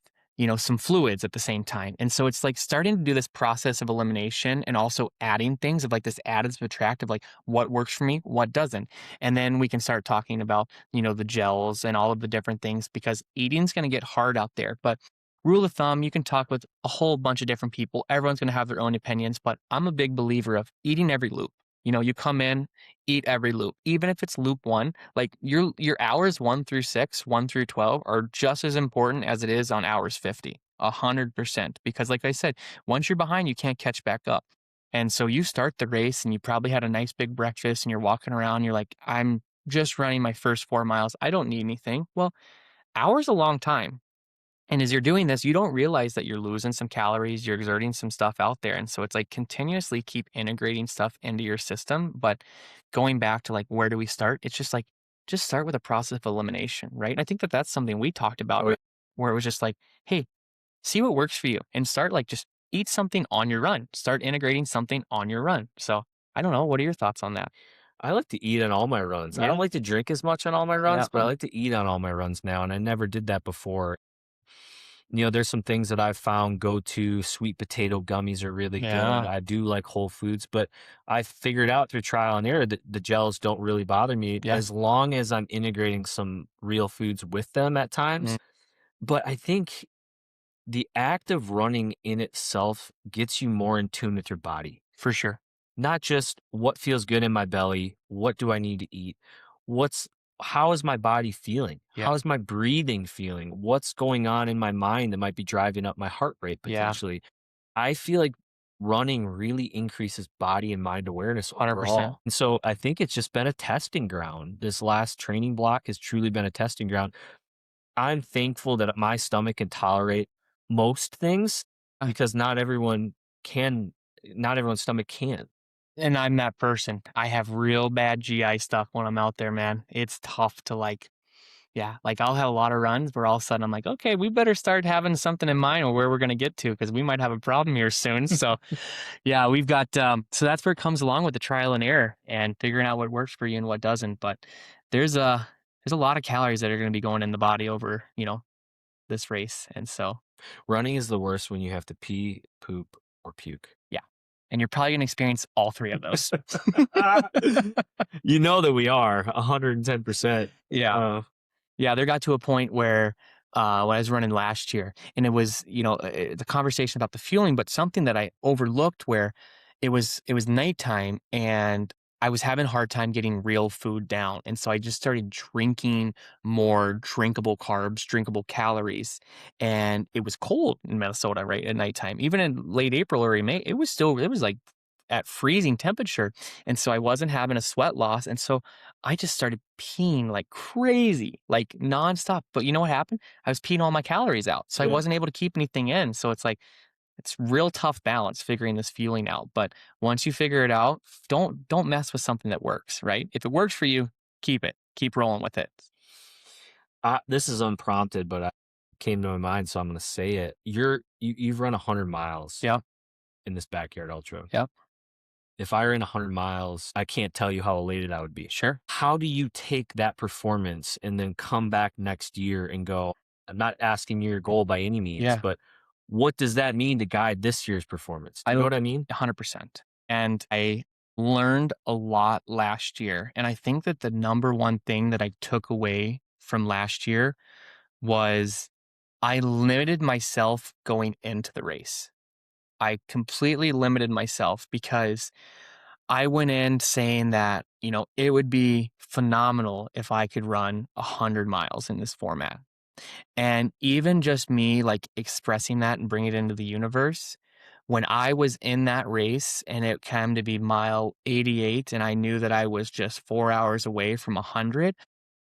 some fluids at the same time? And so it's like starting to do this process of elimination and also adding things of like this added subtract of like what works for me, what doesn't. And then we can start talking about, the gels and all of the different things, because eating's going to get hard out there. But rule of thumb, you can talk with a whole bunch of different people. Everyone's going to have their own opinions, but I'm a big believer of eating every loop. You come in, eat every loop, even if it's loop one. Like your hours 1 through 6, 1 through 12 are just as important as it is on hours 50, 100%. Because like I said, once you're behind, you can't catch back up. And so you start the race and you probably had a nice big breakfast and you're walking around. You're like, I'm just running my first 4 miles. I don't need anything. Well, hours a long time. And as you're doing this, you don't realize that you're losing some calories, you're exerting some stuff out there. And so it's like continuously keep integrating stuff into your system. But going back to like, where do we start? It's just like, just start with a process of elimination, right? And I think that that's something we talked about where it was just like, hey, see what works for you and start like just eat something on your run, start integrating something on your run. So I don't know. What are your thoughts on that? I like to eat on all my runs. I Yeah. don't like to drink as much on all my runs, Yeah. but I like to eat on all my runs now, and I never did that before. There's some things that I've found go to. Sweet potato gummies are really good. Yeah. I do like Whole Foods, but I figured out through trial and error that the gels don't really bother me Yeah. as long as I'm integrating some real foods with them at times. But I think the act of running in itself gets you more in tune with your body. For sure. Not just what feels good in my belly, what do I need to eat? How is my body feeling? Yeah. How is my breathing feeling? What's going on in my mind that might be driving up my heart rate Yeah. potentially? I feel like running really increases body and mind awareness 100%. overall. And so I think it's just been a testing ground. This last training block has truly been a testing ground. I'm thankful that my stomach can tolerate most things because not everyone's stomach can. And I'm that person. I have real bad GI stuff when I'm out there, man. It's tough to like I'll have a lot of runs where all of a sudden I'm like, okay, we better start having something in mind or where we're going to get to because we might have a problem here soon. So, yeah, we've got, so that's where it comes along with the trial and error and figuring out what works for you and what doesn't. But there's a lot of calories that are going to be going in the body over, this race. And so, running is the worst when you have to pee, poop, or puke. yeah. And you're probably going to experience all three of those. You know that we are 110%. Yeah. Yeah, there got to a point where when I was running last year, and it was, the conversation about the fueling, but something that I overlooked where it was nighttime and I was having a hard time getting real food down. And so I just started drinking more drinkable carbs, drinkable calories. And it was cold in Minnesota, right, at nighttime. Even in late April, early May, it was like at freezing temperature. And so I wasn't having a sweat loss. And so I just started peeing like crazy, like nonstop. But you know what happened? I was peeing all my calories out. So I wasn't able to keep anything in. So it's like, it's real tough balance figuring this fueling out. But once you figure it out, don't mess with something that works, right? If it works for you, keep it. Keep rolling with it. This is unprompted, but it came to my mind, so I'm going to say it. You've run 100 miles in this backyard ultra. Yep. If I ran 100 miles, I can't tell you how elated I would be. Sure. How do you take that performance and then come back next year and go, I'm not asking your goal by any means, but what does that mean to guide this year's performance? Do you know what I mean? 100%. And I learned a lot last year. And I think that the number one thing that I took away from last year was I limited myself going into the race. I completely limited myself because I went in saying that, it would be phenomenal if I could run 100 miles in this format. And even just me like expressing that and bringing it into the universe, when I was in that race and it came to be mile 88 and I knew that I was just 4 hours away from 100,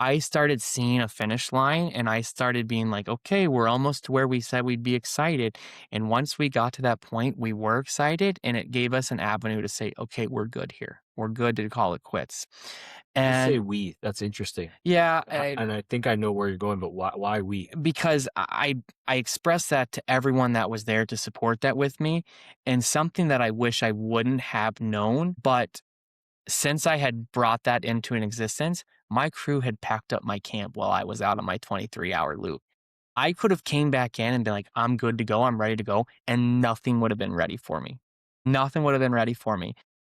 I started seeing a finish line and I started being like, okay, we're almost to where we said we'd be excited. And once we got to that point, we were excited and it gave us an avenue to say, okay, we're good here. We're good to call it quits. And you say we. That's interesting. Yeah. And I think I know where you're going, but why we? Because I expressed that to everyone that was there to support that with me, and something that I wish I wouldn't have known. But since I had brought that into an existence, my crew had packed up my camp while I was out on my 23-hour loop. I could have came back in and been like, I'm good to go. I'm ready to go. And nothing would have been ready for me. Nothing would have been ready for me.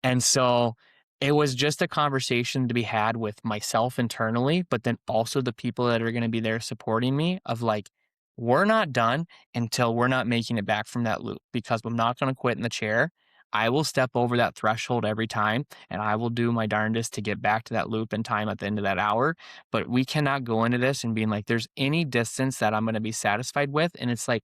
And so it was just a conversation to be had with myself internally, but then also the people that are going to be there supporting me of like, we're not done until we're not making it back from that loop, because I'm not going to quit in the chair. I will step over that threshold every time, and I will do my darndest to get back to that loop in time at the end of that hour. But we cannot go into this and being like, there's any distance that I'm going to be satisfied with. And it's like,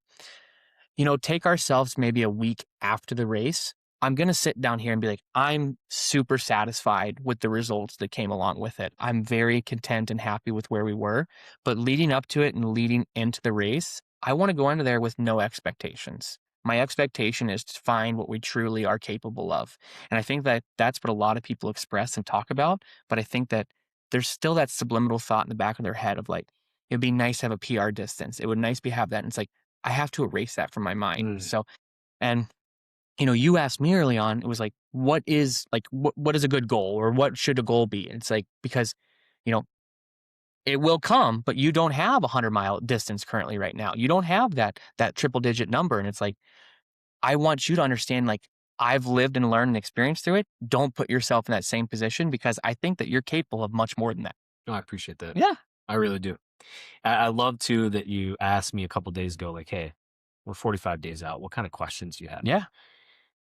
take ourselves maybe a week after the race. I'm going to sit down here and be like, I'm super satisfied with the results that came along with it. I'm very content and happy with where we were. But leading up to it and leading into the race, I want to go into there with no expectations. My expectation is to find what we truly are capable of. And I think that that's what a lot of people express and talk about. But I think that there's still that subliminal thought in the back of their head of like, it'd be nice to have a PR distance. It would nice to have that. And it's like, I have to erase that from my mind. So, and you asked me early on, it was like, what is a good goal, or what should a goal be? And it's like, because, it will come, but you don't have 100-mile distance currently right now. You don't have that triple digit number. And it's like, I want you to understand, like, I've lived and learned and experienced through it. Don't put yourself in that same position, because I think that you're capable of much more than that. No, I appreciate that. Yeah. I really do. I love too that you asked me a couple days ago, like, hey, we're 45 days out. What kind of questions do you have? Yeah.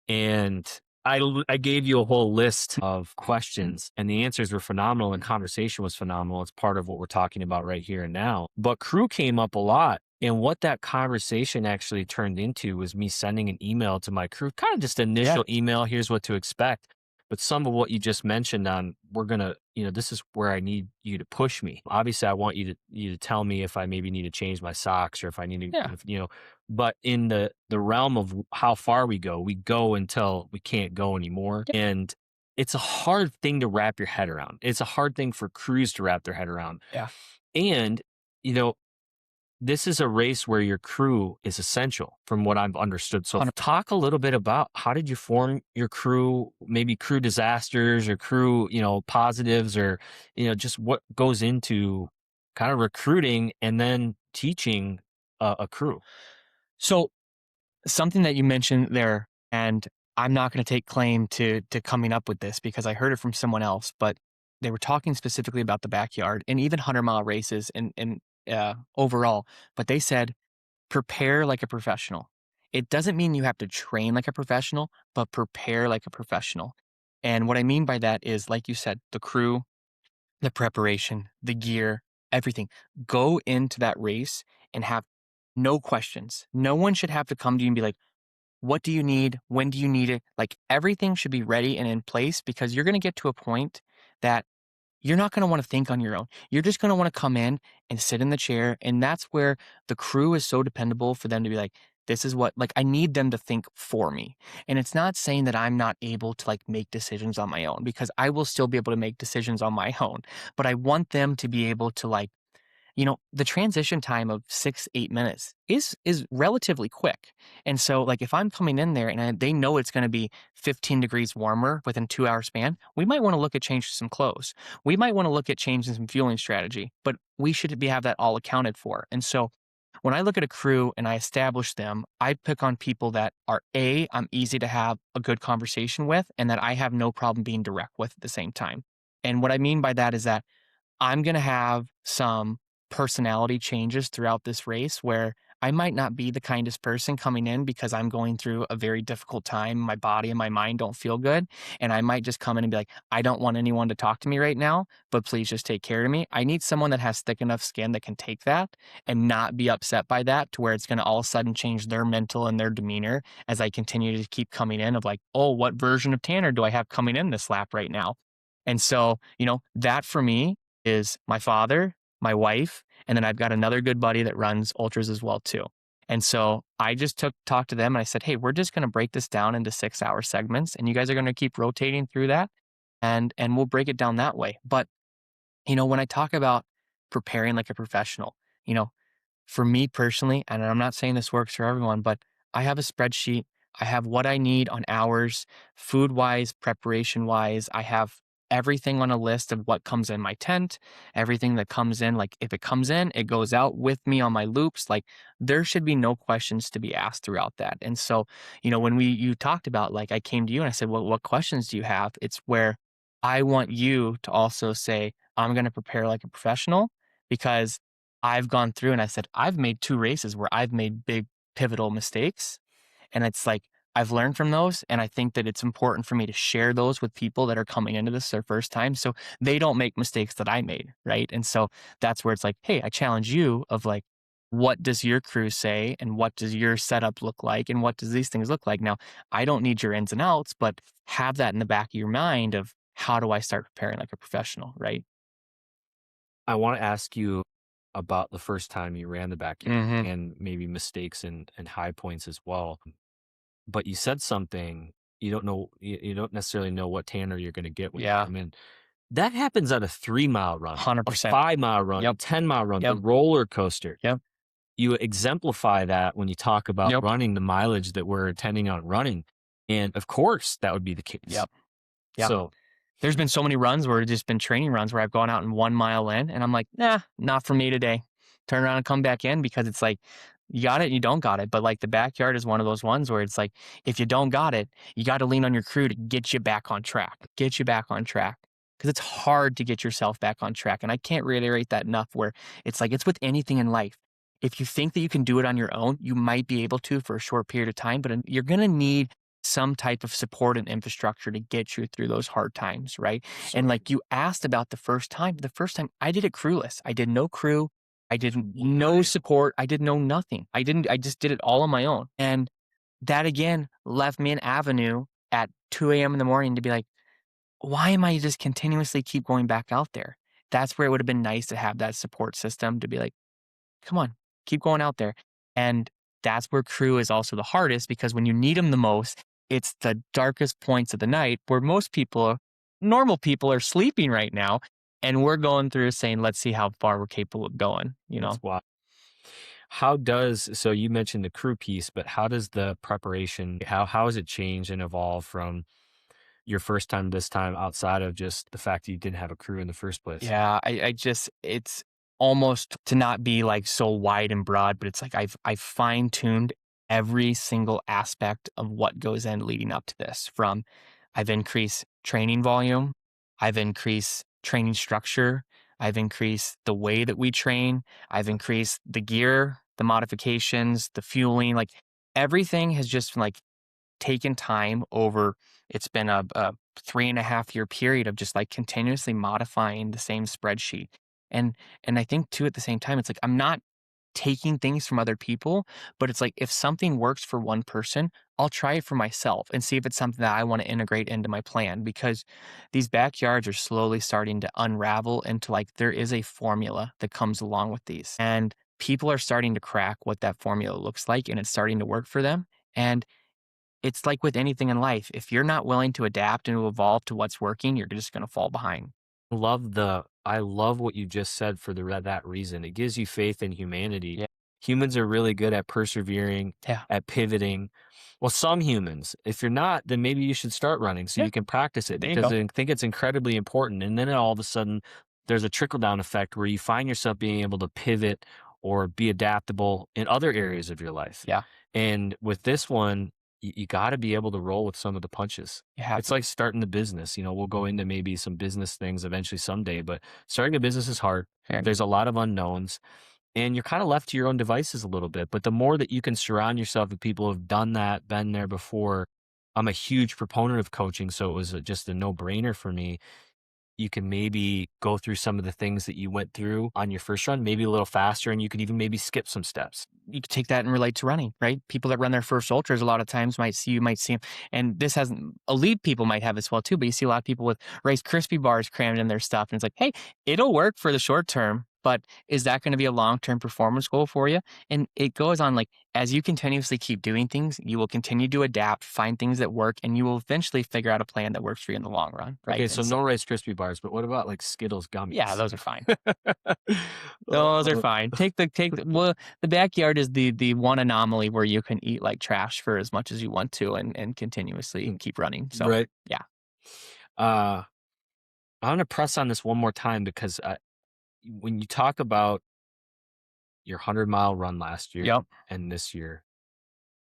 And I gave you a whole list of questions, and the answers were phenomenal, and conversation was phenomenal. It's part of what we're talking about right here and now. But crew came up a lot. And what that conversation actually turned into was me sending an email to my crew, kind of just initial email. Here's what to expect. But some of what you just mentioned on, we're going to, this is where I need you to push me. Obviously, I want you to tell me if I maybe need to change my socks, or if I need to, but in the realm of how far we go until we can't go anymore. Yeah. And it's a hard thing to wrap your head around. It's a hard thing for crews to wrap their head around. Yeah. And, this is a race where your crew is essential from what I've understood. So talk a little bit about, how did you form your crew, maybe crew disasters or crew, positives, or, just what goes into kind of recruiting and then teaching a crew. So something that you mentioned there, and I'm not going to take claim to coming up with this because I heard it from someone else, but they were talking specifically about the backyard and even 100-mile races and overall, but they said, prepare like a professional. It doesn't mean you have to train like a professional, but prepare like a professional. And what I mean by that is, like you said, the crew, the preparation, the gear, everything. Go into that race and have no questions. No one should have to come to you and be like, what do you need? When do you need it? Like, everything should be ready and in place, because you're going to get to a point that you're not going to want to think on your own. You're just going to want to come in and sit in the chair. And that's where the crew is so dependable for them to be like, this is what, like, I need them to think for me. And it's not saying that I'm not able to like make decisions on my own, because I will still be able to make decisions on my own. But I want them to be able to like, the transition time of 6-8 minutes is relatively quick. And so, like, if I'm coming in there and they know it's going to be 15 degrees warmer within 2-hour span, we might want to look at changing some clothes. We might want to look at changing some fueling strategy, but we should have that all accounted for. And so when I look at a crew and I establish them, I pick on people that are I'm easy to have a good conversation with, and that I have no problem being direct with at the same time. And what I mean by that is that I'm going to have some personality changes throughout this race where I might not be the kindest person coming in because I'm going through a very difficult time. My body and my mind don't feel good. And I might just come in and be like, I don't want anyone to talk to me right now, but please just take care of me. I need someone that has thick enough skin that can take that and not be upset by that, to where it's going to all of a sudden change their mental and their demeanor as I continue to keep coming in of like, oh, what version of Tanner do I have coming in this lap right now? And so, that for me is my father, my wife, and then I've got another good buddy that runs ultras as well too. And so I just talked to them and I said, hey, we're just going to break this down into 6-hour segments, and you guys are going to keep rotating through that, and we'll break it down that way. But, when I talk about preparing like a professional, for me personally, and I'm not saying this works for everyone, but I have a spreadsheet. I have what I need on hours, food-wise, preparation-wise. I have everything on a list of what comes in my tent, everything that comes in. Like, if it comes in, it goes out with me on my loops. Like, there should be no questions to be asked throughout that. And so, when you talked about, like, I came to you and I said, well, what questions do you have? It's where I want you to also say, I'm going to prepare like a professional, because I've gone through and I said, I've made 2 races where I've made big pivotal mistakes. And it's like, I've learned from those. And I think that it's important for me to share those with people that are coming into this their first time. So they don't make mistakes that I made. Right. And so that's where it's like, hey, I challenge you of like, what does your crew say? And what does your setup look like? And what does these things look like? Now, I don't need your ins and outs, but have that in the back of your mind of how do I start preparing like a professional? Right. I want to ask you about the first time you ran the backyard Mm-hmm. and maybe mistakes and high points as well. But you said something you don't know, you don't necessarily know what tanner you're going to get when you Yeah. come in. That happens at a 3 mile run, a 100%. 5 mile run, a Yep. 10 mile run, the Yep. roller coaster. Yep. You exemplify that when you talk about Yep. running the mileage that we're intending on running. And of course, that would be the case. Yep. Yeah. So, There's been so many runs where it's just been training runs where I've gone out and 1 mile in and I'm like, nah, not for me today. Turn around and come back in because it's like, you got it and you don't got it. But like the backyard is one of those ones where it's like, if you don't got it, you got to lean on your crew to get you back on track, get you back on track. Because it's hard to get yourself back on track. And I can't reiterate that enough where it's like, it's with anything in life. If you think that you can do it on your own, you might be able to for a short period of time, but you're going to need some type of support and infrastructure to get you through those hard times, right? And like you asked about the first time I did it crewless. I did no crew. I did no support. I did no nothing. I just did it all on my own. And that again left me an avenue at 2 a.m. in the morning to be like, why am I just continuously keep going back out there? That's where it would have been nice to have that support system to be like, come on, keep going out there. And that's where crew is also the hardest because when you need them the most, it's the darkest points of the night where most people, normal people, are sleeping right now. And we're going through saying, let's see how far we're capable of going, you know? that's why. So you mentioned the crew piece, but how does the preparation, how has it changed and evolved from your first time this time outside of just the fact that you didn't have a crew in the first place? Yeah, I just, it's almost to not be like so wide and broad, but it's like I've fine tuned every single aspect of what goes in leading up to this. From I've increased training volume, I've increased training structure, I've increased the way that we train, I've increased the gear, the modifications, the fueling, like everything has just like taken time over. It's been a 3.5 year period of just like continuously modifying the same spreadsheet. And I think too at the same time, it's like I'm not taking things from other people, but it's like if something works for one person, I'll try it for myself and see if it's something that I want to integrate into my plan because these backyards are slowly starting to unravel into like there is a formula that comes along with these. And people are starting to crack what that formula looks like and it's starting to work for them. And it's like with anything in life. If you're not willing to adapt and to evolve to what's working, you're just going to fall behind. I love what you just said for that reason. It gives you faith in humanity. Yeah. Humans are really good at persevering, Yeah. at pivoting. Well, some humans. If you're not, then maybe you should start running so Yeah. you can practice it There you because go. I think it's incredibly important. And then all of a sudden, there's a trickle down effect where you find yourself being able to pivot or be adaptable in other areas of your life. Yeah. And with this one, you got to be able to roll with some of the punches. You have It's to. like starting a business. We'll go into maybe some business things eventually someday, but starting a business is hard. Yeah. There's a lot of unknowns and you're kind of left to your own devices a little bit. But the more that you can surround yourself with people who have done that, been there before, I'm a huge proponent of coaching. So it was just a no brainer for me. You can maybe go through some of the things that you went through on your first run, maybe a little faster, and you could even maybe skip some steps. You could take that and relate to running, right? People that run their first ultras a lot of times you might see them. And this hasn't, elite people might have as well too, but you see a lot of people with Rice Krispie bars crammed in their stuff. And it's like, hey, it'll work for the short term, but is that going to be a long-term performance goal for you? And it goes on like, as you continuously keep doing things, you will continue to adapt, find things that work, and you will eventually figure out a plan that works for you in the long run, right? Okay, so no Rice Krispie bars, but what about like Skittles gummies? Yeah, those are fine. Those are fine. Well, the backyard is the one anomaly where you can eat like trash for as much as you want to and continuously keep running. So right. yeah. I'm going to press on this one more time because when you talk about your 100-mile run last year Yep. and this year,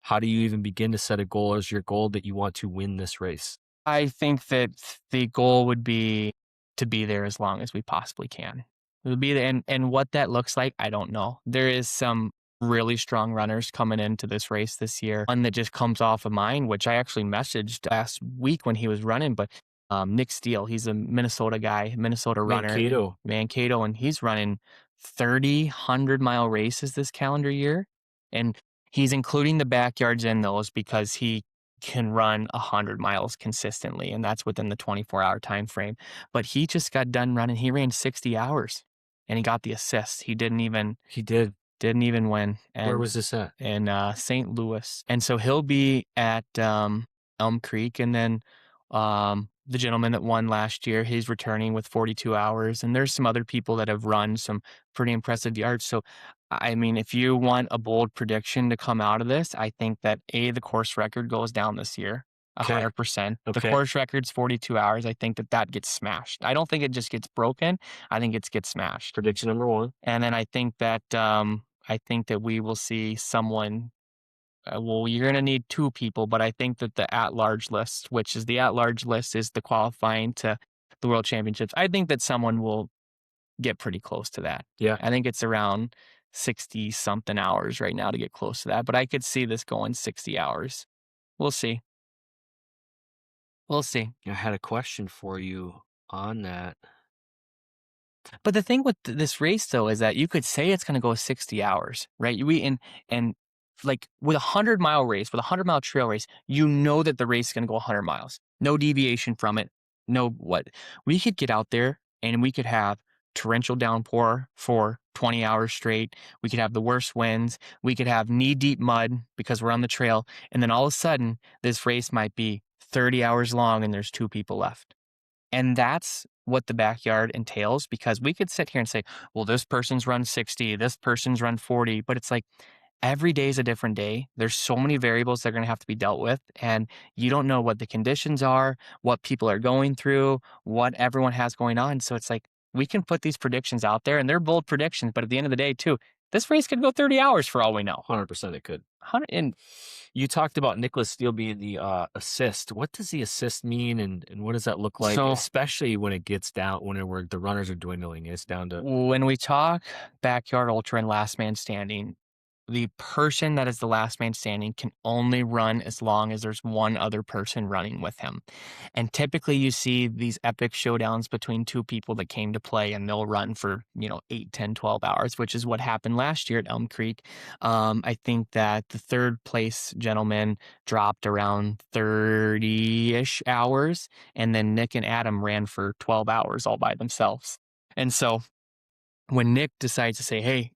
how do you even begin to set a goal as your goal that you want to win this race? I think that the goal would be to be there as long as we possibly can. It'll be there, and what that looks like, I don't know. There is some really strong runners coming into this race this year. One that just comes off of mine, which I actually messaged last week when he was running, but Nick Steele, he's a Minnesota guy, Minnesota runner, Mankato, and he's running 30 100-mile races this calendar year, and he's including the backyards in those because he can run 100 miles consistently, and that's within the 24-hour time frame. But he just got done running. He ran 60 hours and he got the assist. He didn't even win. And Where was this at? in St. Louis. And so he'll be at Elm Creek, and then the gentleman that won last year, he's returning with 42 hours, and there's some other people that have run some pretty impressive yards. So I mean, if you want a bold prediction to come out of this, I think that the course record goes down this year. 100%. The Okay. course record's 42 hours. I think that gets smashed. I don't think it just gets broken. I think it gets smashed. Prediction number 1. And then I think that we will see someone. Well, you're going to need 2 people, but I think that the at-large list, which is the at-large list, is the qualifying to the World Championships. I think that someone will get pretty close to that. Yeah. I think it's around 60-something hours right now to get close to that, but I could see this going 60 hours. We'll see. We'll see. I had a question for you on that. But the thing with this race, though, is that you could say it's going to go 60 hours, right? And like with a 100-mile race, with a 100-mile trail race, you know that the race is going to go 100 miles. No deviation from it. No what. We could get out there and we could have torrential downpour for 20 hours straight. We could have the worst winds. We could have knee-deep mud because we're on the trail. And then all of a sudden, this race might be 30 hours long and there's 2 people left. And that's what the backyard entails, because we could sit here and say, well, this person's run 60, this person's run 40, but it's like every day is a different day. There's so many variables that are going to have to be dealt with, and you don't know what the conditions are, what people are going through, what everyone has going on. So it's like we can put these predictions out there, and they're bold predictions, but at the end of the day, too, this race could go 30 hours for all we know. 100% it could. 100, and you talked about Nicholas Steele being the assist. What does the assist mean, and what does that look like, So- especially when it gets down, when the runners are dwindling? It's down to when we talk backyard ultra and last man standing, the person that is the last man standing can only run as long as there's one other person running with him. And typically you see these epic showdowns between 2 people that came to play, and they'll run for, 8, 10, 12 hours, which is what happened last year at Elm Creek. I think that the 3rd place gentleman dropped around 30-ish hours, and then Nick and Adam ran for 12 hours all by themselves. And so when Nick decides to say, hey,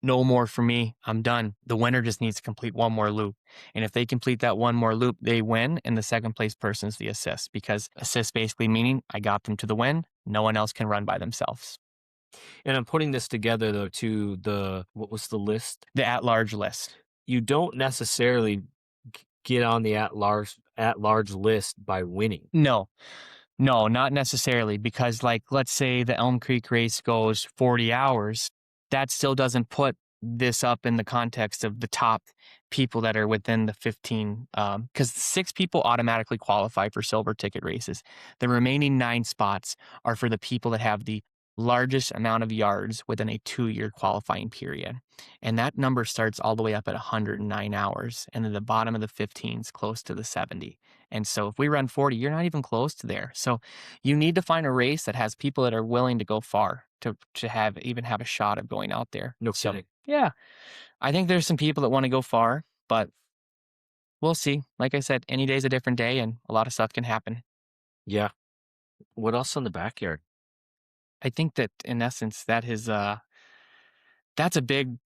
no more for me, I'm done, the winner just needs to complete one more loop. And if they complete that one more loop, they win, and the 2nd place person's the assist, because assist basically meaning I got them to the win. No one else can run by themselves. And I'm putting this together, though, to what was the list? The at-large list. You don't necessarily get on the at-large list by winning. No, not necessarily, because like, let's say the Elm Creek race goes 40 hours. That still doesn't put this up in the context of the top people that are within the 15, because 6 people automatically qualify for silver ticket races. The remaining 9 spots are for the people that have the largest amount of yards within a 2-year qualifying period. And that number starts all the way up at 109 hours. And then the bottom of the 15 is close to the 70. And so if we run 40, you're not even close to there. So you need to find a race that has people that are willing to go far to have a shot of going out there. No kidding. Yeah. I think there's some people that want to go far, but we'll see. Like I said, any day's a different day, and a lot of stuff can happen. Yeah. What else on the backyard? I think that in essence, that's a big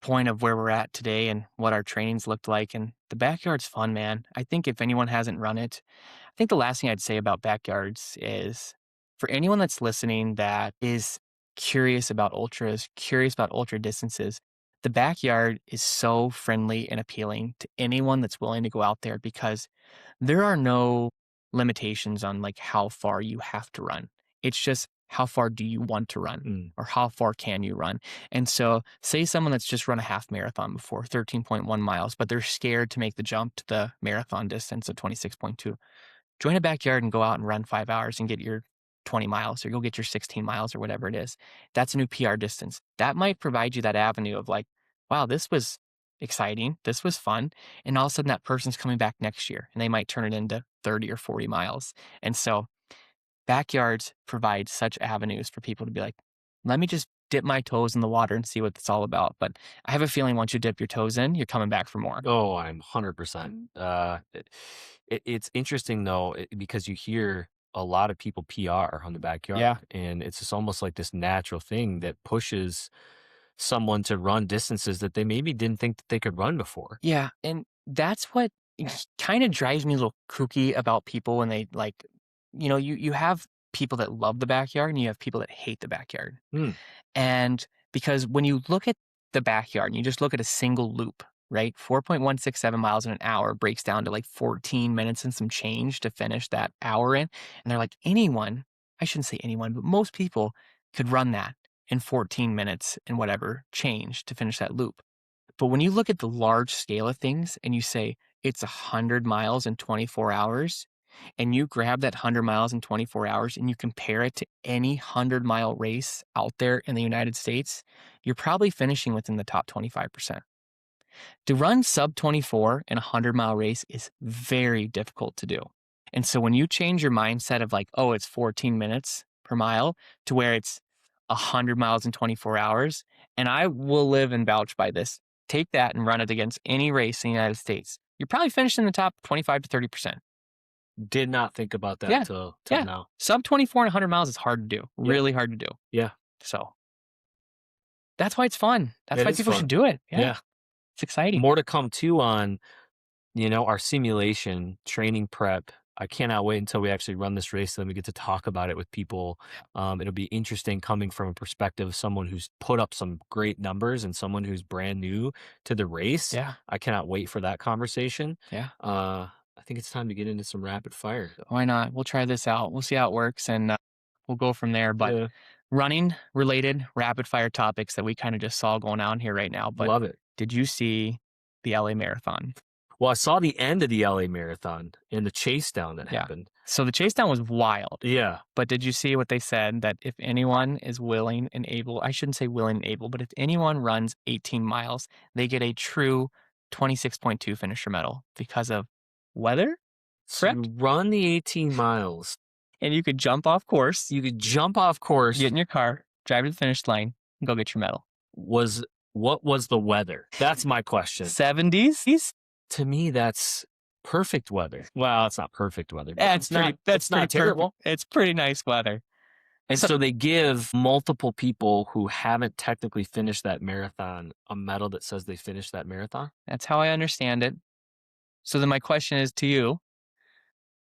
point of where we're at today and what our trainings looked like. And the backyard's fun, man. I think if anyone hasn't run it, I think the last thing I'd say about backyards is, for anyone that's listening that is curious about ultras, curious about ultra distances, the backyard is so friendly and appealing to anyone that's willing to go out there, because there are no limitations on like how far you have to run. It's just how far do you want to run, or how far can you run? And so say someone that's just run a half marathon before, 13.1 miles, but they're scared to make the jump to the marathon distance of 26.2. Join a backyard and go out and run 5 hours and get your 20 miles or go get your 16 miles or whatever it is. That's a new PR distance. That might provide you that avenue of like, wow, this was exciting. This was fun. And all of a sudden that person's coming back next year and they might turn it into 30 or 40 miles. And so backyards provide such avenues for people to be like, let me just dip my toes in the water and see what it's all about. But I have a feeling once you dip your toes in, you're coming back for more. Oh, I'm 100%. It's interesting though, because you hear a lot of people PR on the backyard. Yeah. And it's just almost like this natural thing that pushes someone to run distances that they maybe didn't think that they could run before. Yeah. And that's what kind of drives me a little kooky about people when they like, you have people that love the backyard and you have people that hate the backyard. And because when you look at the backyard and you just look at a single loop, right? 4.167 miles in an hour breaks down to like 14 minutes and some change to finish that hour in. And they're like, anyone, I shouldn't say anyone, but most people could run that in 14 minutes and whatever change to finish that loop. But when you look at the large scale of things and you say it's 100 miles in 24 hours, and you grab that 100 miles in 24 hours and you compare it to any 100-mile race out there in the United States, you're probably finishing within the top 25%. To run sub 24 in a 100-mile race is very difficult to do. And so when you change your mindset of like, oh, it's 14 minutes per mile to where it's 100 miles in 24 hours, and I will live and vouch by this, take that and run it against any race in the United States, you're probably finishing in the top 25 to 30%. Did not think about that till now. Sub 24 and 100 miles is hard to do. Really hard to do. Yeah. So that's why it's fun. That's why people should do it. Yeah. It's exciting. More to come too on, our simulation, training prep. I cannot wait until we actually run this race. Then we get to talk about it with people. It'll be interesting coming from a perspective of someone who's put up some great numbers and someone who's brand new to the race. Yeah. I cannot wait for that conversation. Yeah. I think it's time to get into some rapid fire. Why not? We'll try this out. We'll see how it works and we'll go from there. But running related rapid fire topics that we kind of just saw going on here right now. But love it. Did you see the LA Marathon? Well, I saw the end of the LA Marathon and the chase down that happened. So the chase down was wild. Yeah. But did you see what they said? That if anyone is willing and able, I shouldn't say willing and able, but if anyone runs 18 miles, they get a true 26.2 finisher medal because of weather? Correct? So you run the 18 miles. And you could jump off course. You could jump off course. Get in your car, drive to the finish line, and go get your medal. What was the weather? That's my question. 70s? To me, that's perfect weather. Well, it's not perfect weather. But That's not terrible. It's pretty nice weather. And so they give multiple people who haven't technically finished that marathon a medal that says they finished that marathon? That's how I understand it. So then my question is to you,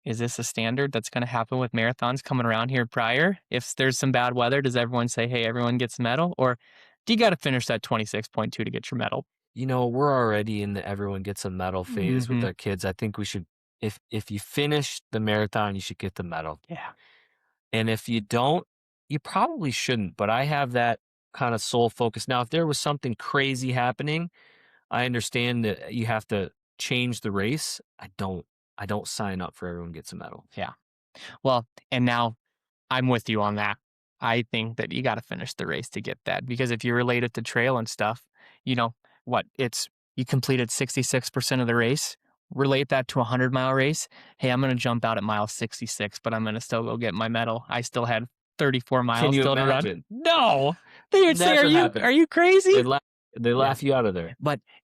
is this a standard that's going to happen with marathons coming around here prior? If there's some bad weather, does everyone say, hey, everyone gets a medal? Or do you got to finish that 26.2 to get your medal? We're already in the everyone gets a medal phase with our kids. I think we should, if you finish the marathon, you should get the medal. Yeah. And if you don't, you probably shouldn't. But I have that kind of sole focus. Now, if there was something crazy happening, I understand that you have to change the race. I don't sign up for everyone gets a medal. Yeah. Well, and now I'm with you on that. I think that you got to finish the race to get that, because if you relate it to trail and stuff, you completed 66% of the race. Relate that to a 100-mile race. Hey, I'm going to jump out at mile 66, but I'm going to still go get my medal. I still had 34 miles still to run. No, they would say, "Are you crazy?" They laugh you out of there.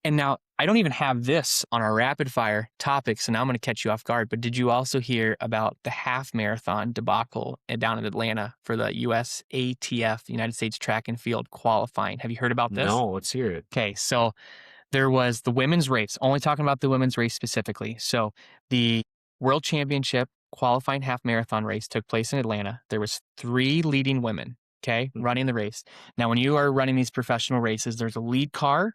And now I don't even have this on our rapid fire topic, so now I'm going to catch you off guard. But did you also hear about the half marathon debacle down in Atlanta for the USATF, United States Track and Field qualifying? Have you heard about this? No, let's hear it. Okay, so there was the women's race, only talking about the women's race specifically. So the World Championship qualifying half marathon race took place in Atlanta. There was 3 leading women, running the race. Now, when you are running these professional races, there's a lead car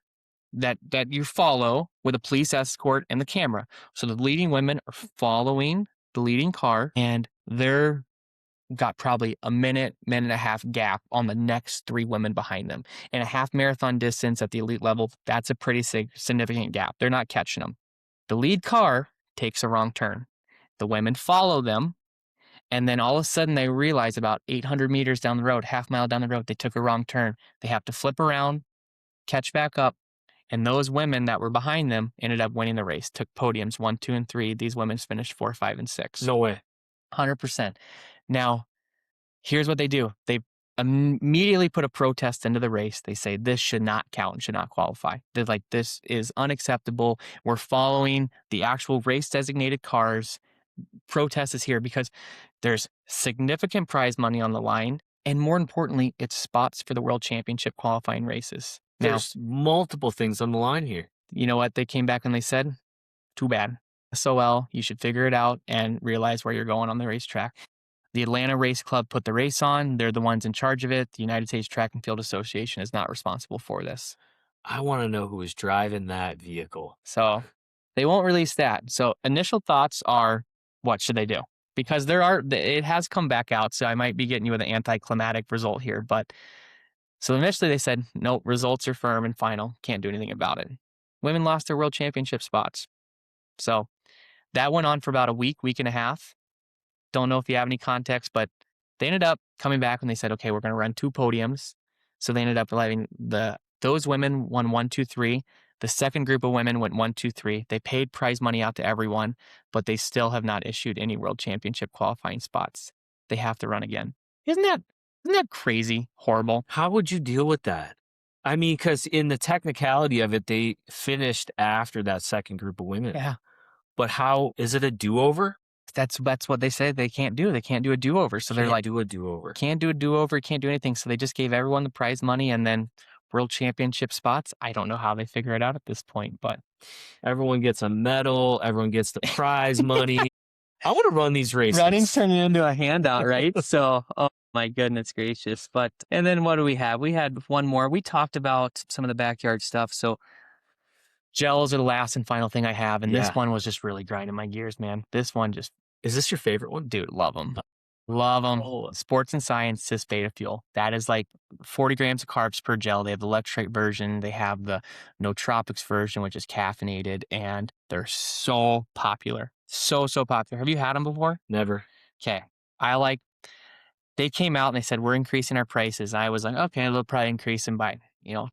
that you follow with a police escort and the camera. So the leading women are following the leading car, and they're got probably a minute and a half gap on the next 3 women behind them. And a half marathon distance at the elite level, that's a pretty significant gap. They're not catching them. The lead car takes a wrong turn. The women follow them, And then all of a sudden they realize about 800 meters down the road, half mile down the road, they took a wrong turn. They have to flip around, catch back up. And those women that were behind them ended up winning the race, took podiums 1, 2, and 3. These women finished 4, 5, and 6. No way. 100%. Now, here's what they do. They immediately put a protest into the race. They say this should not count and should not qualify. They're like, this is unacceptable. We're following the actual race designated cars. Protest is here because there's significant prize money on the line. And more importantly, it's spots for the World Championship qualifying races. Now, There's multiple things on the line here. you know what they came back and they said? Too bad. SOL, you should figure it out and realize where you're going on the racetrack. The Atlanta Race Club put the race on. They're the ones in charge of it. The United States Track and Field Association is not responsible for this. I want to know who was driving that vehicle. So they won't release that. So initial thoughts are, what should they do? Because it has come back out. So I might be getting you with an anticlimactic result here. But so initially they said, no, results are firm and final. Can't do anything about it. Women lost their world championship spots. So that went on for about a week and a half. Don't know if you have any context, but they ended up coming back and they said, okay, we're going to run 2 podiums. So they ended up letting those women won 1, 2, 3. The second group of women went 1, 2, 3. They paid prize money out to everyone, but they still have not issued any world championship qualifying spots. They have to run again. Isn't that crazy? Horrible. How would you deal with that? I mean, because in the technicality of it, they finished after that second group of women. Yeah. But how is it a do-over? That's what they said they can't do. They can't do a do-over. So they're like, do a do-over. can't do a do-over, can't do anything. So they just gave everyone the prize money and then world championship spots. I don't know how they figure it out at this point, but Everyone gets a medal. Everyone gets the prize money. I want to run these races. running's turning into a handout, right? So, oh my goodness gracious. But, and then what do we have? We had one more. We talked about some of the backyard stuff. So gels are the last and final thing I have. And this Yeah. one was just really grinding my gears, man. This one just, Is this your favorite one? dude, love them. Love them. Oh. Sports and Science Cis Beta Fuel. That is like 40 grams of carbs per gel. They have the electrolyte version. They have the nootropics version, which is caffeinated, and they're so popular. So popular. Have you had them before? Never. Okay. They came out and they said, we're increasing our prices. I was like, okay, they'll probably increase them by,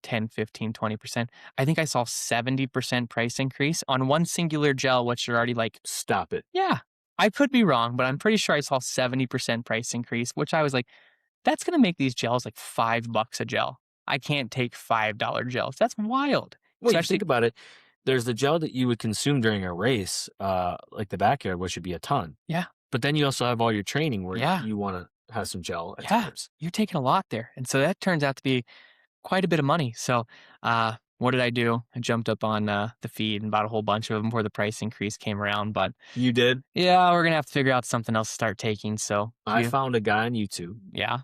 10, 15, 20%. I think I saw 70% price increase on one singular gel, which you're already like, Stop it. yeah. I could be wrong, but I'm pretty sure I saw 70% price increase, which I was like, that's going to make these gels like $5 a gel. I can't take $5 gels. That's wild. Well, you Especially- think about it. There's the gel that you would consume during a race, like the backyard, which would be a ton. Yeah. But then you also have all your training where Yeah. you want to have some gel at Yeah. times. You're taking a lot there. And so that turns out to be quite a bit of money. So what did I do? I jumped up on the feed and bought a whole bunch of them before the price increase came around. But You did? yeah, we're going to have to figure out something else to start taking. So I found a guy on YouTube yeah.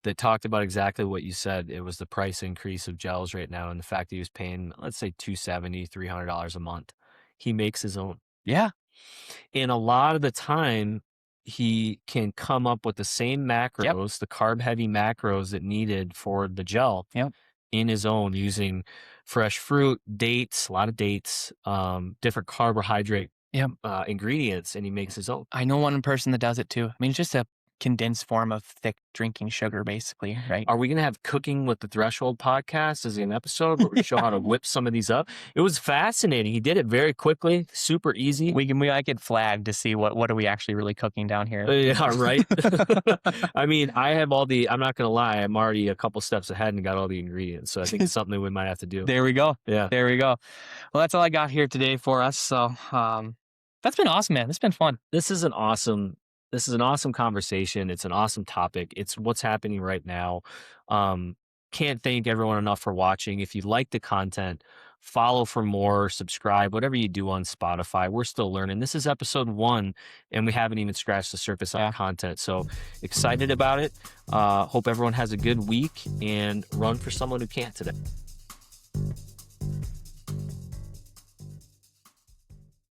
that talked about exactly what you said. It was the price increase of gels right now and the fact that he was paying, let's say, $270, $300 a month. He makes his own. Yeah. And a lot of the time, he can come up with the same macros, the carb-heavy macros that needed for the gel in his own using fresh fruit, dates, a lot of dates, different carbohydrate ingredients, and he makes his own. I know one person that does it too. I mean, it's just a condensed form of thick drinking sugar, basically, right? Are we going to have Cooking with the Threshold podcast as an episode where we show how to whip some of these up? It was fascinating. He did it very quickly, super easy. We might get flagged to see what are we actually really cooking down here. Yeah, right. I mean, I have I'm not going to lie, I'm already a couple steps ahead and got all the ingredients. So I think it's something that we might have to do. There we go. Yeah. There we go. Well, that's all I got here today for us. So that's been awesome, man. It's been fun. This is an awesome conversation. It's an awesome topic. It's what's happening right now. Can't thank everyone enough for watching. If you like the content, follow for more, subscribe, whatever you do on Spotify. We're still learning. This is episode 1, and we haven't even scratched the surface on content. So excited about it. Hope everyone has a good week and run for someone who can't today.